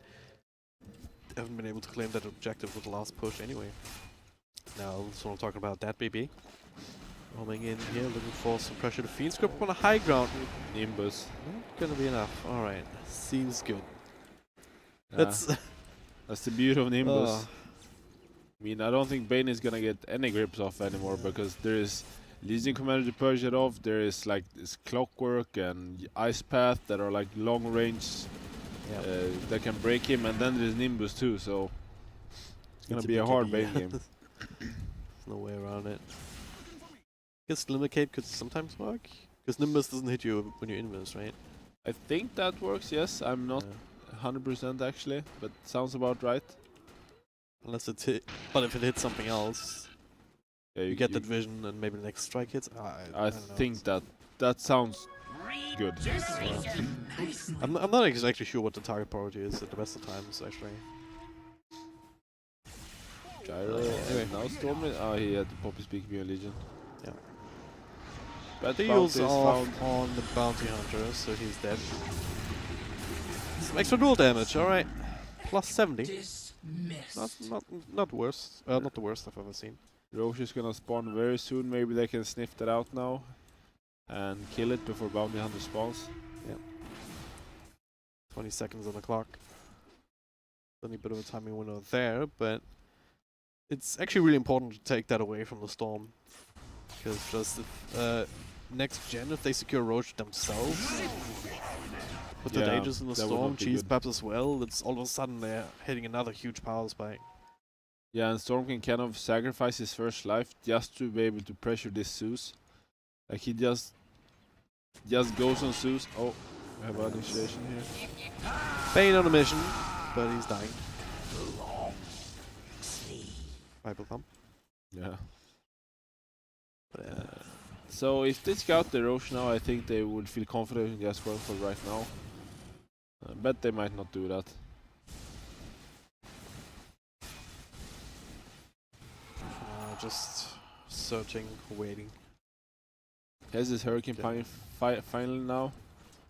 They haven't been able to claim that objective with the last push anyway. Now, so I'm talking about that baby. Roaming in here, looking for some pressure. The Fiend's grip on a high ground. Nimbus. Not gonna be enough. Alright, seems good. Yeah, That's that's the beauty of Nimbus. Oh. I mean, I don't think Bane is gonna get any grips off anymore because there is Legion Commander to purge it off. There is like this Clockwork and Ice Path that are like long range that can break him, and then there's Nimbus too. So it's gonna be a hard Bane game. There's no way around it. I guess Limicate could sometimes work, because Nimbus doesn't hit you when you're invis, right? I think that works. Yes, I'm not 100% actually, but sounds about right. Unless it's hit, but if it hits something else, Yeah, you get that vision and maybe the next strike hits. I don't know. think that sounds good. I'm not exactly sure what the target priority is at the best of times, actually. Gyro. Anyway. Now Storm. Oh, he had to pop his BKB on Legion. Yeah. But Deals Bounty is off found. on the Bounty Hunter, so he's dead. Some extra dual damage, alright. Plus 70. Not worst. Not the worst I've ever seen. Roche is gonna spawn very soon. Maybe they can sniff that out now and kill it before Bounty Hunter spawns. 20 seconds on the clock. Only a bit of a timing window there, but it's actually really important to take that away from the Storm. Because just if, next gen, if they secure Roche themselves, With the Yeah, dangers in the that would storm, not be cheese good. perhaps as well, it's all of a sudden they're hitting another huge power spike. Yeah, and Storm can kind of sacrifice his first life just to be able to pressure this Zeus. Like he just goes on Zeus. Oh, we have an initiation here. Bane on a mission, but he's dying. Bible thumb. Yeah. But, So if they scout the Roche now, I think they would feel confident in just going for right now. I bet they might not do that. just searching, waiting. Has this Hurricane Okay. finally now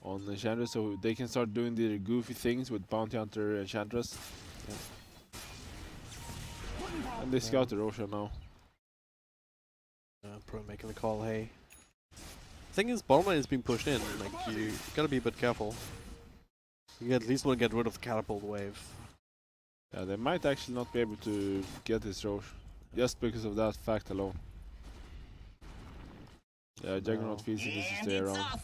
on Enchantress, so they can start doing their goofy things with Bounty Hunter Enchantress. Yeah. And they scout the Roshan now. Probably making the call, hey. The thing is, bottom lane is being pushed in. Like, you gotta be a bit careful. You at least want to get rid of the catapult wave. Yeah, they might actually not be able to get this Roche just because of that fact alone. Yeah, Juggernaut feels he needs to stay around. Yeah,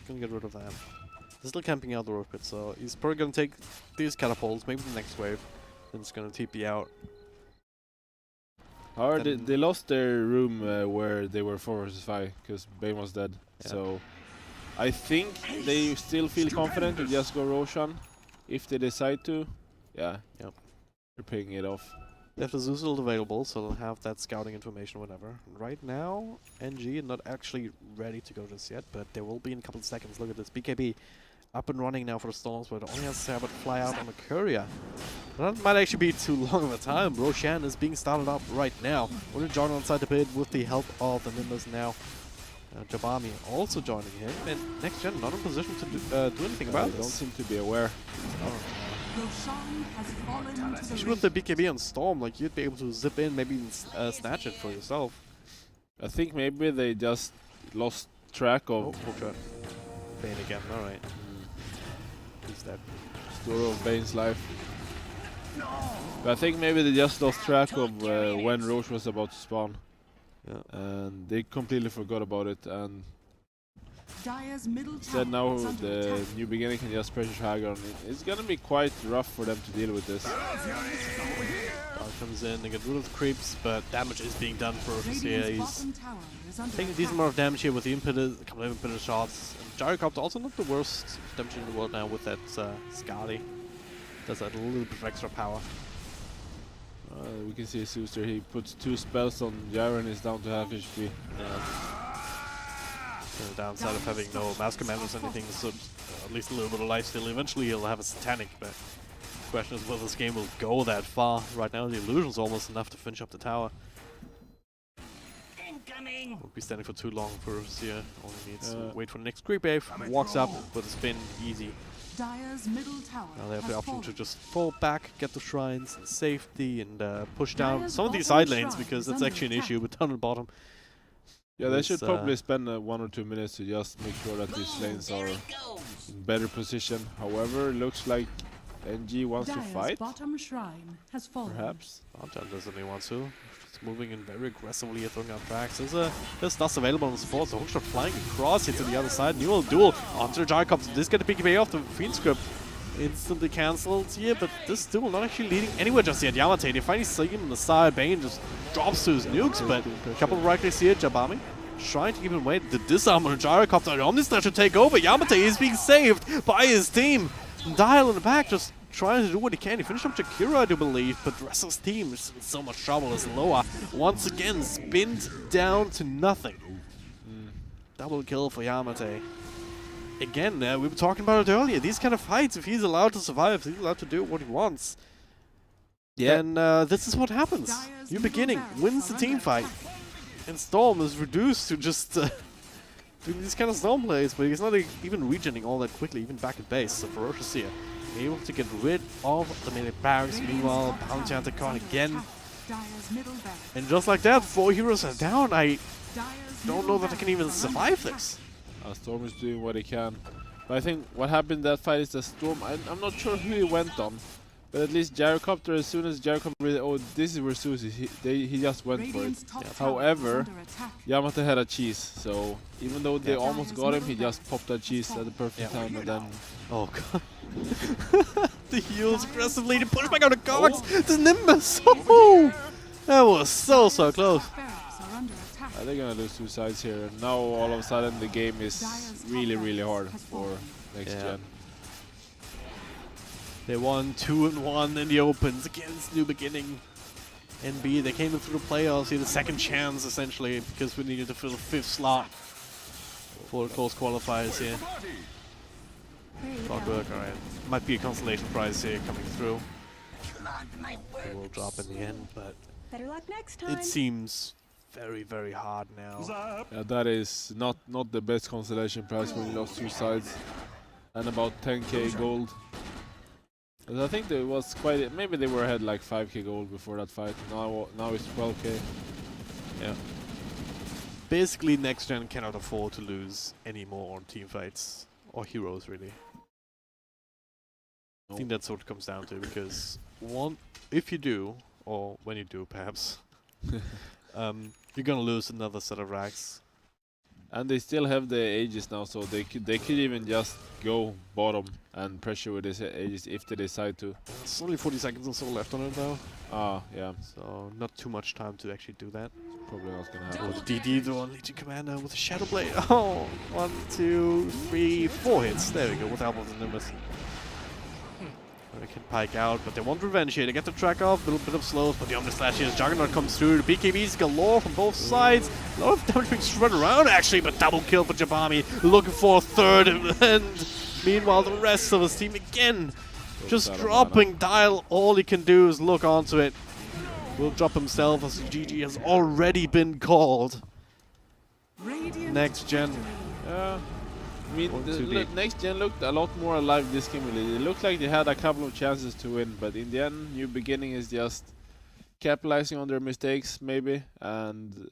gonna get rid of that. They're still camping out the rope pit, so he's probably gonna take these catapults, maybe the next wave, then it's gonna TP out. However, they lost their room where they were 4 vs 5 because Bane was dead. Yeah. So I think they still feel confident to just go Roshan if they decide to. Yeah, Yep. they're paying it off. They have the Zeus still available, so they'll have that scouting information, whatever. Right now, NG not actually ready to go just yet, but they will be in a couple of seconds. Look at this, BKB up and running now for the Storms, but only has Sabbath fly out on the courier. That might actually be too long of a time. Roshan is being started up right now. Only join inside the pit with the help of the Nimbus now. Jabami also joining him, and Next Gen not in position to do anything about They don't this. seem to be aware. Roshan has fallen to the Especially with the BKB on Storm, like you'd be able to zip in, maybe even snatch it for yourself. I think maybe they just lost track of Bane again, alright. He's dead. story of Bane's life. But I think maybe they just lost track of when Roche was about to spawn. Yeah. And they completely forgot about it, and Dire's middle instead tower now is under the attack. new beginning can just pressure Hagar. It's gonna be quite rough for them to deal with this. Power comes in, they get rid of the creeps, but damage is being done for Radiant's He's bottom tower is under taking a decent attack. amount of damage here with the impetus, a couple of impetus shots. And Gyrocopter also not the worst damage in the world now with that Scali. Does that little bit of extra power. We can see Suster, he puts 2 spells on Gyro and is down to half HP. The downside of having no mass commanders or anything, so at least a little bit of life steal. Eventually he'll have a satanic, but the question is whether this game will go that far. Right now the illusion's almost enough to finish up the tower. Won't be standing for too long for Seer. Only needs to wait for the next creep wave. Walks up with a spin, easy. Dire's middle tower Now they have has the option fallen. to just fall back, get the shrines in safety, and push down Dire's some of these bottom side lanes shrine because is that's under actually an attack. issue with down and bottom. Yeah, they It's, should probably spend 1 or 2 minutes to just make sure that these lanes are in better position. However, looks like NG wants to Dire's fight, bottom shrine has fallen. perhaps. Mountain doesn't really want to. Just moving in very aggressively, throwing out tracks. There's dust available on the spot, so Hookshot flying across here to the other side. Newell duel onto the Gyrocopter. This get a PKB off the Fiend script. Instantly cancelled here, but this duel not actually leading anywhere just yet. Yamate, they finally see him on the side. Bane just drops to his nukes, but a couple of right clicks here. Jabami trying to keep him away. The disarm on the Gyrocopter. Omnistar should take over. Yamate is being saved by his team. Dial in the back just trying to do what he can. He finished up Jakira, I do believe, but the rest of his team is in so much trouble as Loa once again spinned down to nothing. Double kill for Yamate. Again, we were talking about it earlier. These kind of fights, if he's allowed to survive, if he's allowed to do what he wants, then this is what happens. Dire's New middle beginning barracks wins are the team under fight, attack. and Storm is reduced to just doing these kind of Storm plays, but he's not even regening all that quickly, even back at base. So Ferocious here, able to get rid of the melee barracks. Radiant's Meanwhile, top Bounty tower Hunter is caught under again, attack. Dire's middle barracks. and just like that, 4 heroes are down. I Dire's don't middle know that I can even barracks are under survive attack. this. Storm is doing what he can. But I think what happened in that fight is that Storm, I'm not sure who he went on, But at least Gyrocopter, as soon as Gyrocopter, oh, this is where Susie, he just went for it. Radiant's top tower is However, under attack. Yamato had a cheese, so even though they Yeah. almost got him, he just popped that cheese at the perfect Yeah. time, and then Oh god. The heals aggressively to push back out the cogs. The Nimbus. Oh, that was so close. Barracks are under attack. they're gonna lose 2 sides here. And now all of a sudden the game is really hard for next Yeah. gen. They won 2-1 in the opens against New Beginning. NB, they came in through the playoffs, here the second chance essentially, because we needed to fill the 5th slot for the close qualifiers here. Hard work, alright. Might be a consolation prize here coming through. It will drop in the end, but Better luck next time. it seems very hard now. Yeah, that is not the best consolation prize when you lost 2 sides and about 10k gold. 'Cause I think there was quite maybe they were ahead like 5k gold before that fight. Now it's 12k. Yeah. Basically, next gen cannot afford to lose any more on team fights or heroes, really. I think that's what it comes down to, because if you do, or when you do, perhaps, you're gonna lose another set of racks. And they still have the Aegis now, so they could even just go bottom and pressure with this Aegis if they decide to. It's only 40 seconds or so left on it now, Ah, yeah, so not too much time to actually do that. probably not gonna Oh, happen. DD the one Legion Commander with a Shadow Blade. Oh, 1, 2, 3, 4 hits. There we go, with the help of the Nimbus. They can pike out, but they want revenge here. They get the track off, a little bit of slows, but the Omni Slash here as Juggernaut comes through. The BKBs galore from both sides. A lot of damage being spread around actually, but double kill for Jabami. Looking for a third, and meanwhile the rest of his team again just dropping Dial. All he can do is look onto it. Will drop himself as GG has already been called. Radiant Next gen. Yeah. I mean, Going the too deep. next gen looked a lot more alive this game. Really. It looked like they had a couple of chances to win, but in the end, New Beginning is just capitalizing on their mistakes, maybe, and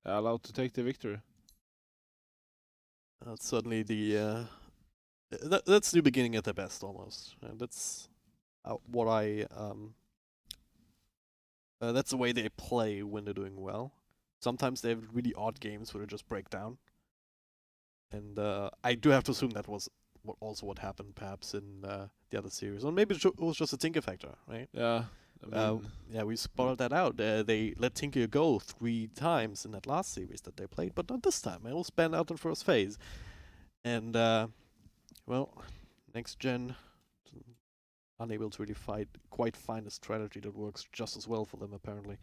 allowed to take the victory. That's certainly the that's New Beginning at their best, almost. That's what I that's the way they play when they're doing well. Sometimes they have really odd games where they just break down, and I do have to assume that was also what happened, perhaps in the other series, or maybe it was just a Tinker factor, right? Yeah. I mean, Yeah, we spoiled that out. They let Tinker go 3 times in that last series that they played, but not this time. It was banned out in first phase. And, well, next gen, unable to really quite find a strategy that works just as well for them, apparently,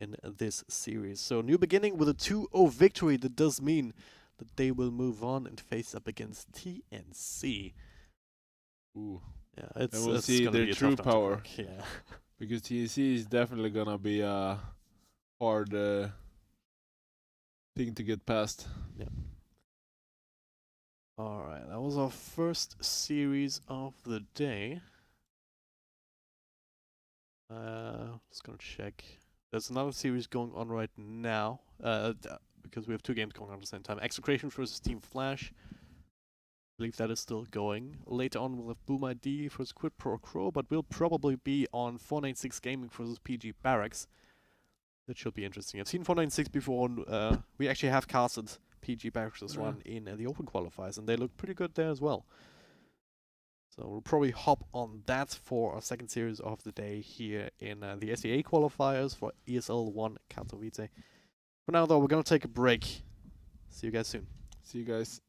in this series. So, New Beginning with a 2-0 victory. That does mean that they will move on and face up against TNC. ooh. Yeah, it's And we'll it's see gonna their be a true tough time to power. crack, Yeah. Because TNC is definitely gonna be a hard thing to get past. Alright, that was our first series of the day. Just gonna check. There's another series going on right now, because we have 2 games going on at the same time. Execration versus Team Flash. I believe that is still going. Later on we'll have Boom ID versus Quid Pro Quo, but we'll probably be on 496 Gaming versus PG Barracks. That should be interesting. I've seen 496 before, and we actually have casted PG Barracks' run in the Open Qualifiers, and they look pretty good there as well. So we'll probably hop on that for our second series of the day here in the SEA Qualifiers for ESL 1 Katowice. For now though, we're going to take a break. See you guys soon. See you guys.